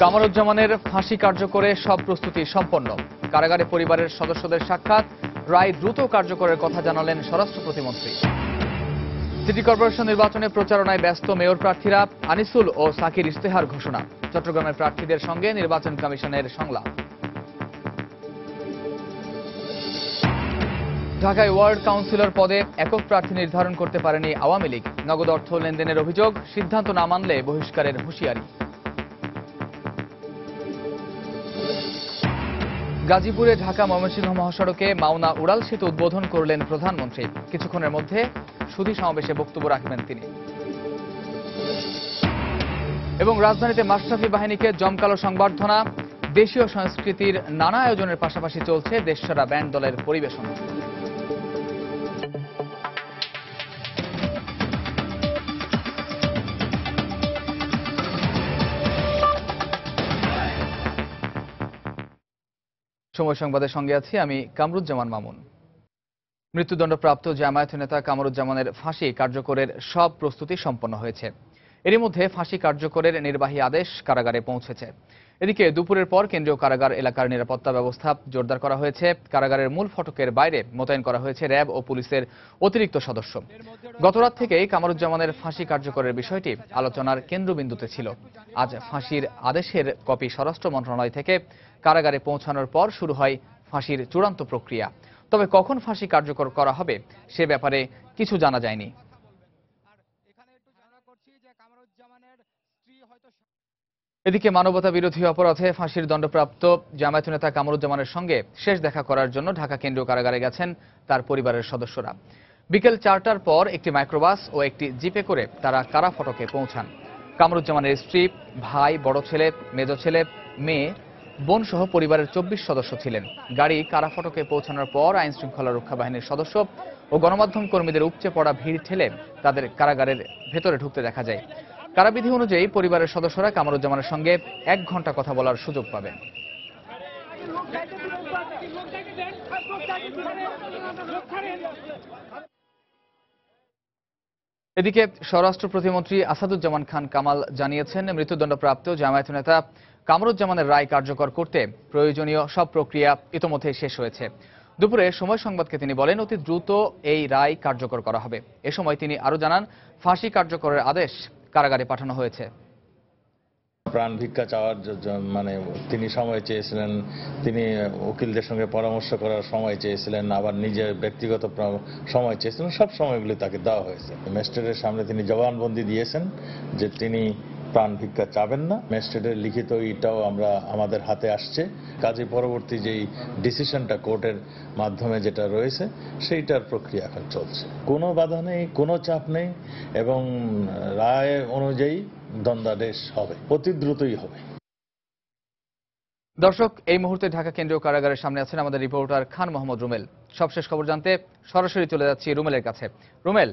কামরুজ্জামানের ফাঁসি কার্যকরে সব প্রস্তুতি সম্পন্ন। কারাগারে পরিবারের সদস্যদের সাক্ষাৎ, রায় দ্রুত কার্যকরের কথা জানালেন স্বরাষ্ট্র প্রতিমন্ত্রী। সিটি কর্পোরেশন নির্বাচনে প্রচারণায় ব্যস্ত মেয়র প্রার্থীরা। আনিসুল ও সাকির ইশতেহার ঘোষণা। চট্টগ্রামের প্রার্থীদের সঙ্গে নির্বাচন কমিশনের সংলাপ। ঢাকায় ওয়ার্ড কাউন্সিলর পদে একক প্রার্থী নির্ধারণ করতে পারেনি আওয়ামী লীগ। নগদ অর্থ লেনদেনের অভিযোগ, সিদ্ধান্ত না মানলে বহিষ্কারের হুঁশিয়ারি। গাজীপুরে ঢাকা ময়মনসিংহ মহাসড়কে মাওনা উড়াল সেতু উদ্বোধন করলেন প্রধানমন্ত্রী। কিছুক্ষণের মধ্যে সুধী সমাবেশে বক্তব্য রাখবেন তিনি। এবং রাজধানীতে মাশরাফি বাহিনীকে জমকালো সংবর্ধনা। দেশীয় সংস্কৃতির নানা আয়োজনের পাশাপাশি চলছে দেশসেরা ব্যান্ড দলের পরিবেশন। সময় সংবাদের সঙ্গে আছি আমি কামরুজ্জামান মামুন। মৃত্যুদণ্ডপ্রাপ্ত জামায়াত নেতা কামরুজ্জামানের ফাঁসি কার্যকরের সব প্রস্তুতি সম্পন্ন হয়েছে। এরই মধ্যে ফাঁসি কার্যকরের নির্বাহী আদেশ কারাগারে পৌঁছেছে। এদিকে দুপুরের পর কেন্দ্রীয় কারাগার এলাকার নিরাপত্তা ব্যবস্থা জোরদার করা হয়েছে। কারাগারের মূল ফটকের বাইরে মোতায়েন করা হয়েছে র্যাব ও পুলিশের অতিরিক্ত সদস্য। গতরাত থেকেই কামরুজ্জামানের ফাঁসি কার্যকরের বিষয়টি আলোচনার কেন্দ্রবিন্দুতে ছিল। আজ ফাঁসির আদেশের কপি স্বরাষ্ট্র মন্ত্রণালয় থেকে কারাগারে পৌঁছানোর পর শুরু হয় ফাঁসির চূড়ান্ত প্রক্রিয়া। তবে কখন ফাঁসি কার্যকর করা হবে সে ব্যাপারে কিছু জানা যায়নি। এদিকে মানবতা বিরোধী অপরাধে ফাঁসির দণ্ডপ্রাপ্ত জামায়াত নেতা কামরুজ্জামানের সঙ্গে শেষ দেখা করার জন্য ঢাকা কেন্দ্রীয় কারাগারে গেছেন তার পরিবারের সদস্যরা। বিকেল 4টার পর একটি মাইক্রোবাস ও একটি জিপে করে তারা কারা ফটকে পৌঁছান। কামরুজ্জামানের স্ত্রী, ভাই, বড় ছেলে, মেজ ছেলে, মেয়ে, বোন সহ পরিবারের 24 সদস্য ছিলেন। গাড়ি কারা ফটকে পৌঁছানোর পর আইন শৃঙ্খলা রক্ষা বাহিনীর সদস্য ও গণমাধ্যম কর্মীদের উপচে পড়া ভিড় ঠেলে তাদের কারাগারের ভেতরে ঢুকতে দেখা যায়। কারাবিধি অনুযায়ী পরিবারের সদস্যরা কামরুজ্জামানের সঙ্গে 1 ঘণ্টা কথা বলার সুযোগ পাবেন। এদিকে স্বরাষ্ট্র প্রতিমন্ত্রী আসাদুজ্জামান খান কামাল জানিয়েছেন, মৃত্যুদণ্ডপ্রাপ্ত জামায়াত নেতা কামরুজ্জামানের রায় কার্যকর করতে প্রয়োজনীয় সব প্রক্রিয়া ইতোমধ্যে শেষ হয়েছে। দুপুরে সময় সংবাদকে তিনি বলেন, অতি দ্রুত এই রায় কার্যকর করা হবে। এ সময় তিনি আরো জানান, ফাঁসি কার্যকরের আদেশ কারাগারে পাঠানো হয়েছে। প্রাণ ভিক্ষা চাওয়ার তিনি সময় চেয়েছিলেন, তিনি উকিলদের সঙ্গে পরামর্শ করার সময় চেয়েছিলেন, আবার নিজের ব্যক্তিগত সময় চেয়েছিলেন। সব সময়গুলি তাকে দেওয়া হয়েছে। ম্যাজিস্ট্রেটের সামনে তিনি জবানবন্দি দিয়েছেন যে তিনি প্রাণ ভিক্ষা চাবেন না। ম্যাজিস্ট্রেটের লিখিত এটাও আমাদের হাতে আসছে। কাজে পরবর্তী যেই ডিসিশনটা কোর্টের মাধ্যমে যেটা রয়েছে সেইটার প্রক্রিয়া এখন চলছে। কোনো বাধা নেই, কোনো চাপ নেই এবং রায় অনুযায়ী দণ্ডাদেশ হবে, অতি দ্রুতই হবে। দর্শক, এই মুহূর্তে ঢাকা কেন্দ্রীয় কারাগারের সামনে আছেন আমাদের রিপোর্টার খান মোহাম্মদ রুমেল। সবশেষ খবর জানতে সরাসরি চলে যাচ্ছি রুমেলের কাছে। রুমেল।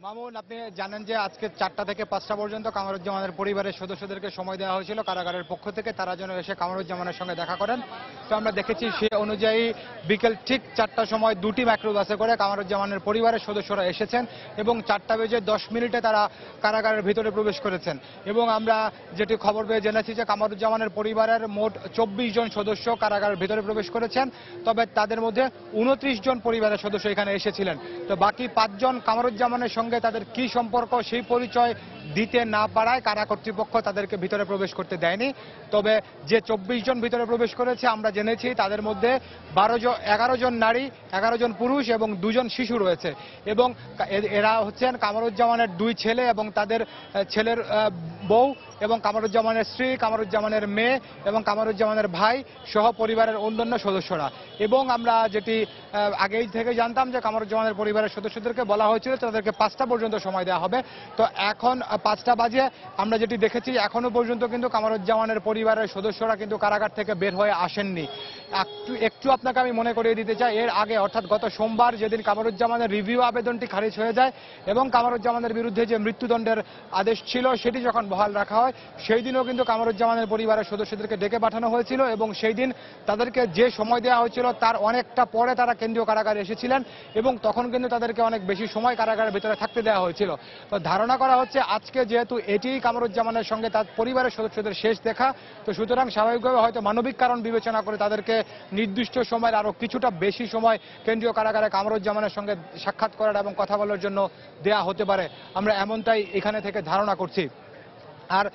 মামুন, আপনি জানেন যে আজকে 4টা থেকে 5টা পর্যন্ত কামরুজ্জামানের পরিবারের সদস্যদেরকে সময় দেওয়া হয়েছিল কারাগারের পক্ষ থেকে, তারা যেন এসে কামরুজ্জামানের সঙ্গে দেখা করেন। তো আমরা দেখেছি সে অনুযায়ী বিকেল ঠিক 4টার সময় 2টি মাইক্রোবাসে করে কামরুজ্জামানের পরিবারের সদস্যরা এসেছেন এবং 4:10 তারা কারাগারের ভিতরে প্রবেশ করেছেন। এবং আমরা যেটি খবর পেয়ে জেনেছি যে কামরুজ্জামানের পরিবারের মোট 24 জন সদস্য কারাগারের ভিতরে প্রবেশ করেছেন। তবে তাদের মধ্যে 29 জন পরিবারের সদস্য এখানে এসেছিলেন। তো বাকি 5 জন কামরুজ্জামানের সঙ্গে তাদের কি সম্পর্ক সেই পরিচয় দিতে না পারায় কারা কর্তৃপক্ষ তাদেরকে ভিতরে প্রবেশ করতে দেয়নি। তবে যে 24 জন ভিতরে প্রবেশ করেছে আমরা জেনেছি তাদের মধ্যে 11 জন নারী, 11 জন পুরুষ এবং 2 জন শিশু রয়েছে। এবং এরা হচ্ছেন কামরুজ্জামানের 2 ছেলে এবং তাদের ছেলের বউ এবং কামরুজ্জামানের স্ত্রী, কামরুজ্জামানের মেয়ে এবং কামরুজ্জামানের ভাই সহ পরিবারের অন্যান্য সদস্যরা। এবং আমরা যেটি আগেই থেকে জানতাম যে কামরুজ্জামানের পরিবারের সদস্যদেরকে বলা হয়েছিল তাদেরকে 5টা পর্যন্ত সময় দেওয়া হবে। তো এখন 5টা বাজে আমরা যেটি দেখেছি এখনো পর্যন্ত কিন্তু কামরুজ্জামানের পরিবারের সদস্যরা কিন্তু কারাগার থেকে বের হয়ে আসেননি। একটু আপনাকে আমি মনে করিয়ে দিতে চাই, এর আগে অর্থাৎ গত সোমবার যেদিন কামরুজ্জামানের রিভিউ আবেদনটি খারিজ হয়ে যায় এবং কামরুজ্জামানের বিরুদ্ধে যে মৃত্যুদণ্ডের আদেশ ছিল সেটি যখন বহাল রাখা হয়, সেই দিনও কিন্তু কামরুজ্জামানের পরিবারের সদস্যদেরকে ডেকে পাঠানো হয়েছিল এবং সেই দিন তাদেরকে যে সময় দেওয়া হয়েছিল তার অনেকটা পরে তারা কেন্দ্রীয় কারাগারে এসেছিলেন এবং তখন কিন্তু তাদেরকে অনেক বেশি সময় কারাগারের ভিতরে থাকতে দেওয়া হয়েছিল। তো ধারণা করা হচ্ছে আজ আজকে যেহেতু এটি কামরুজ্জামানের সঙ্গে তার পরিবারের সদস্যদের শেষ দেখা, তো সুতরাং স্বাভাবিকভাবে হয়তো মানবিক কারণ বিবেচনা করে তাদেরকে নির্দিষ্ট সময়ের আরো কিছুটা বেশি সময় কেন্দ্রীয় কারাগারে কামরুজ্জামানের সঙ্গে সাক্ষাৎ করার এবং কথা বলার জন্য দেয়া হতে পারে, আমরা এমনটাই এখানে থেকে ধারণা করছি। আর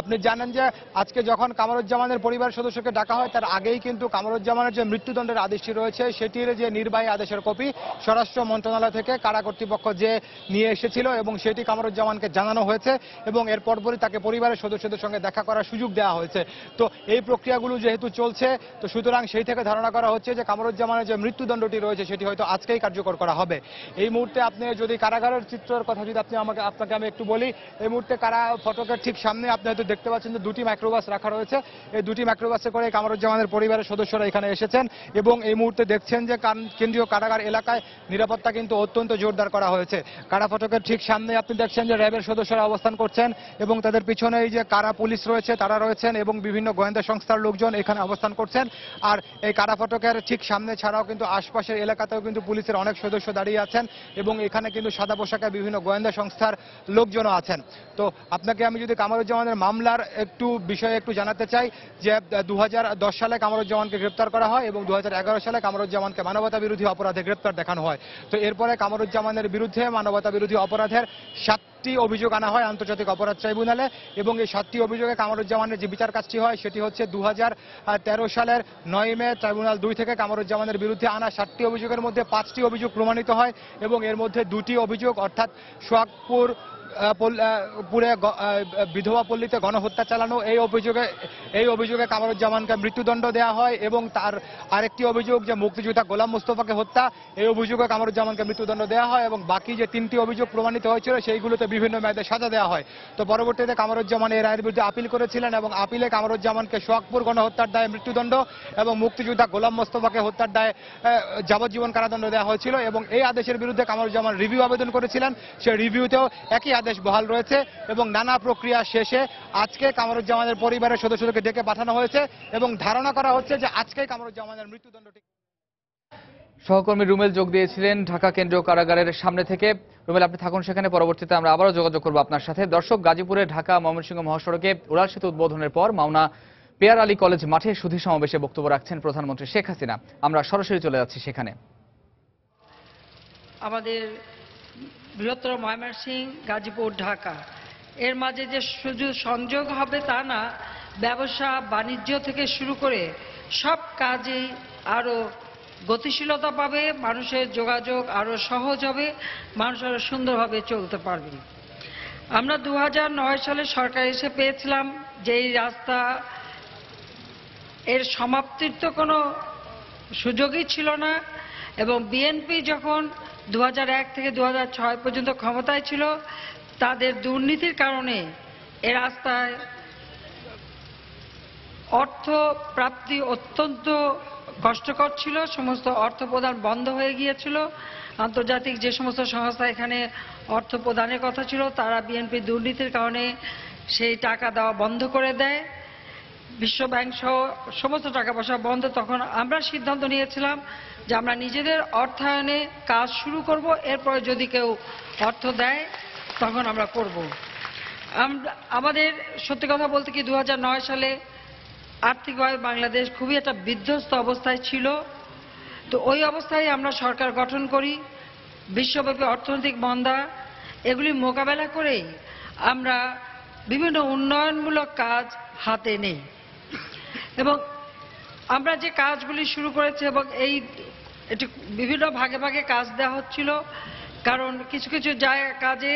আপনি জানেন যে আজকে যখন কামরুজ্জামানের পরিবার সদস্যকে ডাকা হয় তার আগেই কিন্তু কামরুজ্জামানের যে মৃত্যুদণ্ডের আদেশটি রয়েছে সেটির যে নির্বাহী আদেশের কপি স্বরাষ্ট্র মন্ত্রণালয় থেকে কারা কর্তৃপক্ষ যে নিয়ে এসেছিল এবং সেটি কামরুজ্জামানকে জানানো হয়েছে এবং এর পরপরই তাকে পরিবারের সদস্যদের সঙ্গে দেখা করার সুযোগ দেওয়া হয়েছে। তো এই প্রক্রিয়াগুলো যেহেতু চলছে, তো সুতরাং সেই থেকে ধারণা করা হচ্ছে যে কামরুজ্জামানের যে মৃত্যুদণ্ডটি রয়েছে সেটি হয়তো আজকেই কার্যকর করা হবে। এই মুহূর্তে আপনি যদি কারাগারের চিত্রের কথা যদি আপনাকে আমি একটু বলি, এই মুহূর্তে কারা ফটকের ঠিক সামনে আপনি হয়তো দেখতে পাচ্ছেন যে দুটি মাইক্রোবাস রাখা রয়েছে। এই দুটি মাইক্রোবাসে করে কামরুজ্জামানের পরিবারের সদস্যরা এখানে এসেছেন এবং এই মুহূর্তে দেখছেন যে কেন্দ্রীয় কারাগার এলাকায় নিরাপত্তা কিন্তু অত্যন্ত জোরদার করা হয়েছে। কারা ফটকের ঠিক সামনে আপনি দেখছেন যে র্যাবের সদস্যরা অবস্থান করছেন এবং তাদের পিছনে এই যে কারা পুলিশ রয়েছে তারা রয়েছেন এবং বিভিন্ন গোয়েন্দা সংস্থার লোকজন এখানে অবস্থান করছেন। আর এই কারা ফটকের ঠিক সামনে ছাড়াও কিন্তু আশপাশের এলাকাতেও কিন্তু পুলিশের অনেক সদস্য দাঁড়িয়ে আছেন এবং এখানে কিন্তু সাদা পোশাকে বিভিন্ন গোয়েন্দা সংস্থার লোকজনও আছেন। তো আপনাকে আমি যদি কামরুজ্জামানের মামলার বিষয়ে একটু জানাতে চাই যে 2010 সালে কামরুজ্জামানকে গ্রেপ্তার করা হয় এবং 2011 সালে কামরুজ্জামানকে মানবতা বিরোধী অপরাধে গ্রেপ্তার দেখানো হয়। তো এরপরে কামরুজ্জামানের বিরুদ্ধে মানবতা বিরোধী অপরাধের 7টি অভিযোগ আনা হয় আন্তর্জাতিক অপরাধ ট্রাইব্যুনালে এবং এই 7টি অভিযোগে কামরুজ্জামানের যে বিচার কাজটি হয় সেটি হচ্ছে 2013 সালের 9 মে ট্রাইব্যুনাল 2 থেকে কামরুজ্জামানের বিরুদ্ধে আনা 7টি অভিযোগের মধ্যে 5টি অভিযোগ প্রমাণিত হয় এবং এর মধ্যে 2টি অভিযোগ অর্থাৎ সোহাগপুর পুরে বিধবা পল্লীতে গণহত্যা চালানো, এই অভিযোগে কামরুজ্জামানকে মৃত্যুদণ্ড দেওয়া হয় এবং তার আরেকটি অভিযোগ যে মুক্তিযোদ্ধা গোলাম মোস্তফাকে হত্যা, এই অভিযোগে কামরুজ্জামানকে মৃত্যুদণ্ড দেওয়া হয় এবং বাকি যে 3টি অভিযোগ প্রমাণিত হয়েছিল সেইগুলোতে বিভিন্ন মেয়াদে সাজা দেওয়া হয়। তো পরবর্তীতে কামরুজ্জামান এই রায়ের বিরুদ্ধে আপিল করেছিলেন এবং আপিলে কামরুজ্জামানকে সোহাগপুর গণহত্যার দায়ে মৃত্যুদণ্ড এবং মুক্তিযোদ্ধা গোলাম মোস্তফাকে হত্যার দায়ে যাবজ্জীবন কারাদণ্ড দেওয়া হয়েছিল এবং এই আদেশের বিরুদ্ধে কামরুজ্জামান রিভিউ আবেদন করেছিলেন। সেই রিভিউতেও একই আদেশ বহাল রয়েছে এবং নানা প্রক্রিয়া শেষে আজকে কামরুজ্জামানের পরিবারের সদস্যদেরকে ডেকে পাঠানো হয়েছে এবং ধারণা করা হচ্ছে যে আজকে কামরুজ্জামানের মৃত্যুদণ্ডটি। সহকর্মী রুমেল যোগ দিয়েছিলেন ঢাকা কেন্দ্রীয় কারাগারের সামনে থেকে। রুমেল, আপনি থাকুন সেখানে, পরবর্তীতে আমরা আবারও যোগাযোগ করবো আপনার সাথে। দর্শক, গাজীপুরে ঢাকা ময়মনসিংহ মহাসড়কে উড়াল সেতু উদ্বোধনের পর মাওনা পেয়ার আলী কলেজ মাঠে সুধী সমাবেশে বক্তব্য রাখছেন প্রধানমন্ত্রী শেখ হাসিনা। আমরা সরাসরি চলে যাচ্ছি সেখানে। আমাদের বৃহত্তর ময়মনসিংহ, গাজীপুর, ঢাকা এর মাঝে যে শুধু সংযোগ হবে তা না, ব্যবসা বাণিজ্য থেকে শুরু করে সব কাজেই আরো গতিশীলতা পাবে, মানুষের যোগাযোগ আরো সহজ হবে, মানুষ আরো সুন্দরভাবে চলতে পারবে। আমরা 2009 সালে সরকার এসে পেয়েছিলাম যে এই রাস্তা এর সমাপ্তির তো কোনো সুযোগই ছিল না এবং বিএনপি যখন 2001 থেকে 2006 পর্যন্ত ক্ষমতায় ছিল, তাদের দুর্নীতির কারণে এ রাস্তায় অর্থ প্রাপ্তি অত্যন্ত কষ্টকর ছিল। সমস্ত অর্থ প্রদান বন্ধ হয়ে গিয়েছিল। আন্তর্জাতিক যে সমস্ত সংস্থা এখানে অর্থ প্রদানের কথা ছিল তারা বিএনপি দুর্নীতির কারণে সেই টাকা দেওয়া বন্ধ করে দেয়। বিশ্বব্যাংক সহ সমস্ত টাকা পয়সা বন্ধ। তখন আমরা সিদ্ধান্ত নিয়েছিলাম যে আমরা নিজেদের অর্থায়নে কাজ শুরু করব, এরপরে যদি কেউ অর্থ দেয় তখন আমরা করব। আমাদের সত্যি কথা বলতে কি 2009 সালে আর্থিকভাবে বাংলাদেশ খুবই একটা বিধ্বস্ত অবস্থায় ছিল। তো ওই অবস্থায় আমরা সরকার গঠন করি। বিশ্বব্যাপী অর্থনৈতিক মন্দা এগুলি মোকাবেলা করেই আমরা বিভিন্ন উন্নয়নমূলক কাজ হাতে নেই এবং আমরা যে কাজগুলি শুরু করেছি এবং এটি বিভিন্ন ভাগে ভাগে কাজ দেওয়া হচ্ছিল, কারণ কিছু কিছু কাজে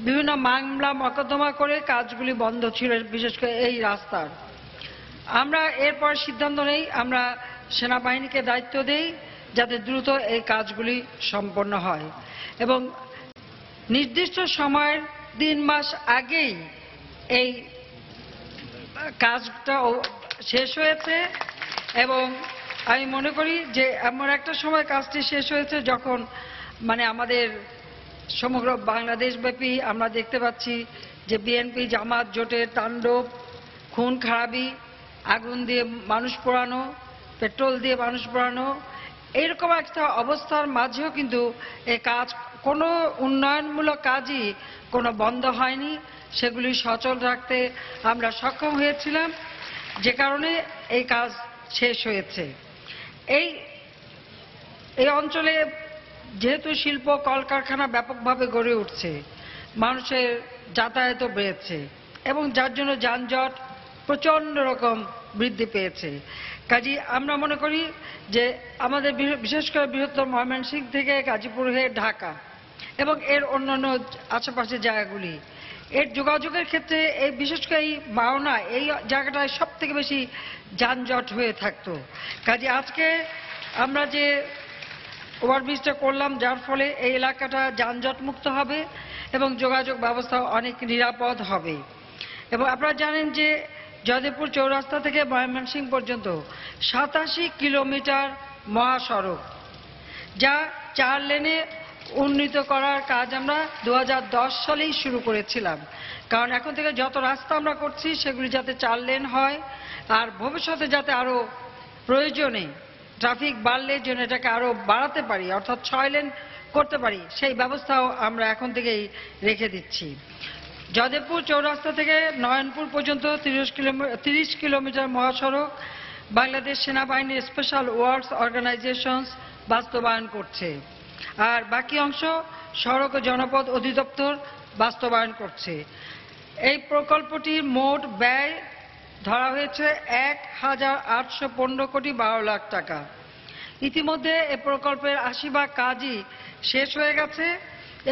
বিভিন্ন মামলা মকদ্দমা করে কাজগুলি বন্ধ ছিল, বিশেষ করে এই রাস্তার। আমরা এরপর সিদ্ধান্ত নেই আমরা সেনাবাহিনীকে দায়িত্ব দেই যাতে দ্রুত এই কাজগুলি সম্পন্ন হয় এবং নির্দিষ্ট সময়ের 3 মাস আগেই এই কাজটা শেষ হয়েছে এবং আমি মনে করি যে এমন একটা সময় কাজটি শেষ হয়েছে যখন আমাদের সমগ্র বাংলাদেশব্যাপী আমরা দেখতে পাচ্ছি যে বিএনপি জামাত জোটের তাণ্ডব, খুন খারাপি, আগুন দিয়ে মানুষ পোড়ানো, পেট্রোল দিয়ে মানুষ পোড়ানো, এইরকম একটা অবস্থার মাঝেও কিন্তু এই কাজ কোনো উন্নয়নমূলক কাজই কোনো বন্ধ হয়নি, সেগুলি সচল রাখতে আমরা সক্ষম হয়েছিলাম, যে কারণে এই কাজ শেষ হয়েছে। এই অঞ্চলে যেহেতু শিল্প কলকারখানা ব্যাপকভাবে গড়ে উঠছে, মানুষের যাতায়াতও বেড়েছে এবং যার জন্য যানজট প্রচণ্ড রকম বৃদ্ধি পেয়েছে। কাজেই আমরা মনে করি যে আমাদের বিশেষ করে বৃহত্তর ময়মনসিংহ থেকে গাজীপুর হয়ে ঢাকা এবং এর অন্যান্য আশেপাশের জায়গাগুলি, এর যোগাযোগের ক্ষেত্রে এই বিশেষ করে এই মাওনা এই জায়গাটায় সব থেকে বেশি যানজট হয়ে থাকতো। কাজে আজকে আমরা যে ওভারব্রিজটা করলাম, যার ফলে এই এলাকাটা যানজট মুক্ত হবে এবং যোগাযোগ ব্যবস্থা অনেক নিরাপদ হবে। এবং আপনারা জানেন যে জয়দেবপুর চৌরাস্তা থেকে ময়মনসিংহ পর্যন্ত 87 কিলোমিটার মহাসড়ক, যা 4 লেনে উন্নীত করার কাজ আমরা 2010 সালেই শুরু করেছিলাম। কারণ এখন থেকে যত রাস্তা আমরা করছি সেগুলি যাতে 4 লেন হয়, আর ভবিষ্যতে যাতে আরো প্রয়োজনে ট্রাফিক বাড়লে যেন এটাকে আরো বাড়াতে পারি, অর্থাৎ 6 লেন করতে পারি, সেই ব্যবস্থাও আমরা এখন থেকেই রেখে দিচ্ছি। জয়দেবপুর চৌরাস্তা থেকে নয়নপুর পর্যন্ত 30 কিলোমিটার মহাসড়ক বাংলাদেশ সেনাবাহিনীর স্পেশাল ওয়ার্কস অর্গানাইজেশনস বাস্তবায়ন করছে, আর বাকি অংশ সড়ক ও জনপথ অধিদপ্তর বাস্তবায়ন করছে। এই প্রকল্পটির মোট ব্যয় ধরা হয়েছে 1,815 কোটি 12 লাখ টাকা। ইতিমধ্যে এই প্রকল্পের 80% কাজই শেষ হয়ে গেছে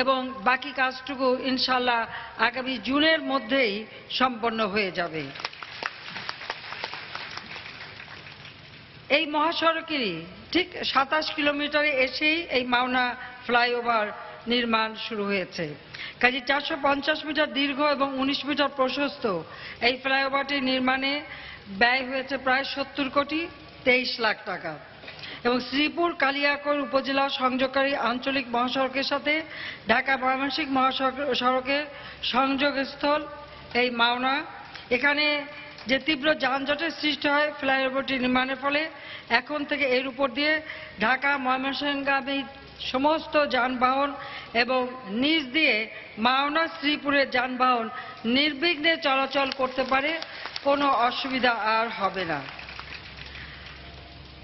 এবং বাকি কাজটুকু ইনশাআল্লাহ আগামী জুনের মধ্যেই সম্পন্ন হয়ে যাবে। এই মহাসড়কেরই ঠিক 27 কিলোমিটারে এসেই এই মাওনা ফ্লাইওভার নির্মাণ শুরু হয়েছে। কাজে 450 মিটার দীর্ঘ এবং 19 মিটার প্রশস্ত এই ফ্লাইওভারটি নির্মাণে ব্যয় হয়েছে প্রায় 70 কোটি 23 লাখ টাকা এবং শ্রীপুর কালিয়াকৈর উপজেলা সংযোগকারী আঞ্চলিক মহাসড়কের সাথে ঢাকা ময়মনসিংহ মহাসড়কের সংযোগস্থল এই মাওনা। এখানে যে তীব্র যানজটের সৃষ্টি হয় ফ্লাইওভারটি নির্মাণের ফলে, এখন থেকে এর উপর দিয়ে ঢাকা ময়মনসিংহগামী সমস্ত যানবাহন এবং নিচ দিয়ে মাওনা শ্রীপুরের যানবাহন নির্বিঘ্নে চলাচল করতে পারে, কোনো অসুবিধা আর হবে না।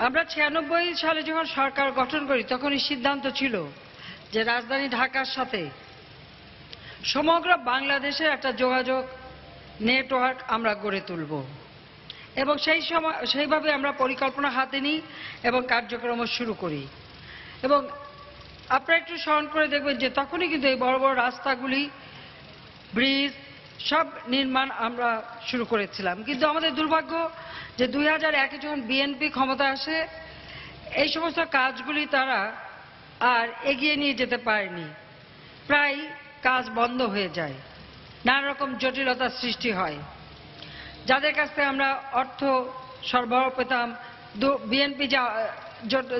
আমরা 96 সালে যখন সরকার গঠন করি তখনই সিদ্ধান্ত ছিল যে রাজধানী ঢাকার সাথে সমগ্র বাংলাদেশের একটা যোগাযোগ নেটওয়ার্ক আমরা গড়ে তুলব এবং সেইভাবে আমরা পরিকল্পনা হাতে নিই এবং কার্যক্রম শুরু করি। এবং আপনারা একটু স্মরণ করে দেখবেন যে তখনই কিন্তু এই বড় বড় রাস্তাগুলি, ব্রিজ সব নির্মাণ আমরা শুরু করেছিলাম। কিন্তু আমাদের দুর্ভাগ্য যে 2001-এ যখন বিএনপি ক্ষমতায় আসে, এই সমস্ত কাজগুলি তারা আর এগিয়ে নিয়ে যেতে পারেনি, প্রায় কাজ বন্ধ হয়ে যায়, নানা রকম জটিলতার সৃষ্টি হয়। যাদের কাছ থেকে আমরা অর্থ সরবরাহ পেতাম, বিএনপি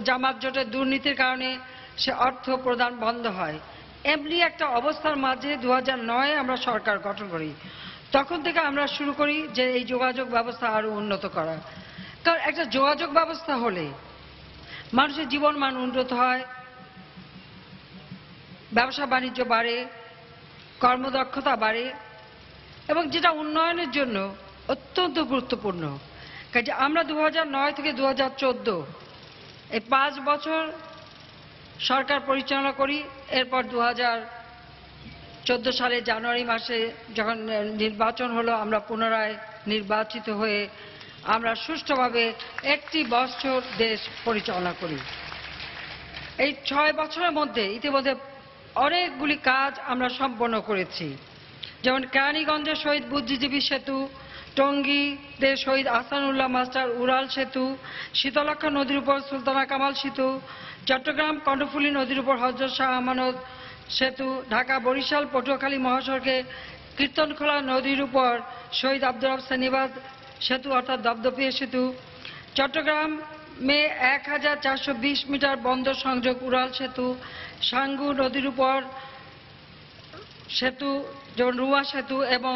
জামাত জোটের দুর্নীতির কারণে সে অর্থ প্রদান বন্ধ হয়। এমনি একটা অবস্থার মাঝে 2009-এ আমরা সরকার গঠন করি। তখন থেকে আমরা শুরু করি যে এই যোগাযোগ ব্যবস্থা আরো উন্নত করা। কারণ একটা যোগাযোগ ব্যবস্থা হলে মানুষের জীবন মান উন্নত হয়, ব্যবসা বাণিজ্য বাড়ে, কর্মদক্ষতা বাড়ে এবং যেটা উন্নয়নের জন্য অত্যন্ত গুরুত্বপূর্ণ। কাজে আমরা 2009 থেকে 2014 এই 5 বছর সরকার পরিচালনা করি। এরপর 2014 সালে জানুয়ারি মাসে যখন নির্বাচন হলো, আমরা পুনরায় নির্বাচিত হয়ে আমরা সুষ্ঠুভাবে 1 বছর দেশ পরিচালনা করি। এই 6 বছরের মধ্যে ইতিমধ্যে অনেকগুলি কাজ আমরা সম্পন্ন করেছি, যেমন কেরানীগঞ্জের শহীদ বুদ্ধিজীবী সেতু, টঙ্গীতে শহীদ আহসানুল্লাহ মাস্টার উড়াল সেতু, শীতলক্ষা নদীর উপর সুলতানা কামাল সেতু, চট্টগ্রাম কর্ণফুলী নদীর উপর হযরত শাহ আমানত সেতু, ঢাকা বরিশাল পটুয়াখালী মহাসড়কে কীর্তনখোলা নদীর উপর শহীদ আব্দুর রব সেনিবাদ সেতু অর্থাৎ দপদপিয়া সেতু, চট্টগ্রামে 1420 মিটার বন্দর সংযোগ উড়াল সেতু, সাঙ্গু নদীর উপর সেতু যেমন রুয়া সেতু এবং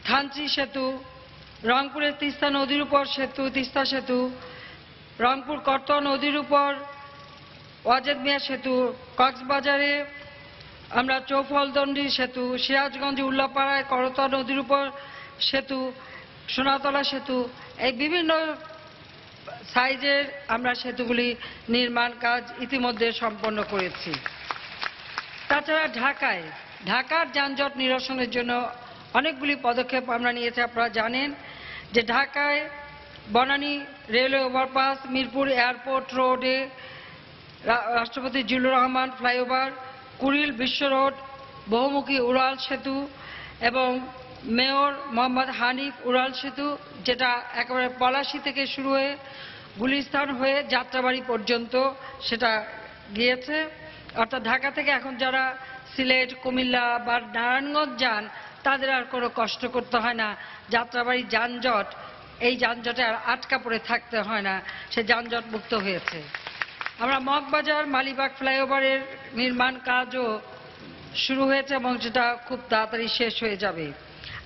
থানচি সেতু, রংপুরের তিস্তা নদীর উপর সেতু তিস্তা সেতু, রংপুর করতোয়া নদীর উপর ওয়াজেদ মিয়া সেতু, কক্সবাজারে আমরা চৌফলদণ্ডী সেতু, সিরাজগঞ্জ উল্লাপাড়ায় করতোয়া নদীর উপর সেতু, সোনাতলা সেতু, এই বিভিন্ন সাইজের আমরা সেতুগুলি নির্মাণ কাজ ইতিমধ্যে সম্পন্ন করেছি। তাছাড়া ঢাকার যানজট নিরসনের জন্য অনেকগুলি পদক্ষেপ আমরা নিয়েছি। আপনারা জানেন যে ঢাকায় Banani railway overpass, Mirpur airport রোডে রাষ্ট্রপতি জিল্লুর রহমান ফ্লাইওভার, কুড়িল বিশ্ব রোড, বহুমুখী উড়াল সেতু এবং মেয়র মোহাম্মদ হানিফ উড়াল সেতু, যেটা একেবারে পলাশী থেকে শুরু হয়ে গুলিস্তান হয়ে যাত্রাবাড়ি পর্যন্ত সেটা গিয়েছে। অর্থাৎ ঢাকা থেকে এখন যারা সিলেট, কুমিল্লা বা নারায়ণগঞ্জ যান তাদের আর কোনো কষ্ট করতে হয় না। যাত্রাবাড়ি যানজট, এই যানজটে আর আটকা পড়ে থাকতে হয় না, সে যানজট মুক্ত হয়েছে। আমরা মগবাজার মালিবাগ ফ্লাইওভারের নির্মাণ কাজও শুরু হয়েছে এবং সেটা খুব তাড়াতাড়ি শেষ হয়ে যাবে।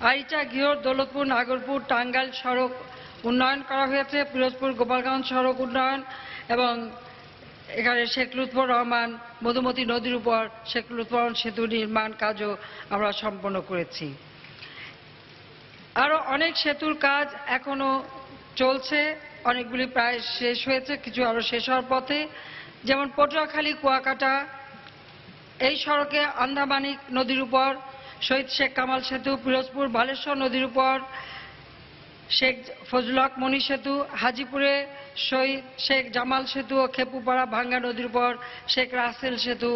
আরিচা, ঘিওর, দৌলতপুর, নাগরপুর, টাঙ্গাইল সড়ক উন্নয়ন করা হয়েছে, পিরোজপুর গোপালগঞ্জ সড়ক উন্নয়ন এবং এখানে শেখ লুৎফর রহমান মধুমতি নদীর উপর শেখ লুৎফর রহমান সেতু নির্মাণ কাজও আমরা সম্পন্ন করেছি। আরো অনেক সেতুর কাজ এখনো চলছে, অনেকগুলি প্রায় শেষ হয়েছে, কিছু আরো শেষ হওয়ার পথে। যেমন পটুয়াখালী কুয়াকাটা এই সড়কে আন্দামানিক নদীর উপর শহীদ শেখ কামাল সেতু, পিরোজপুর বালেশ্বর নদীর উপর শেখ ফজলুল হক মনি সেতু, হাজিপুরে শহীদ শেখ জামাল সেতু ও খেপুপাড়া ভাঙ্গা নদীর উপর শেখ রাসেল সেতু,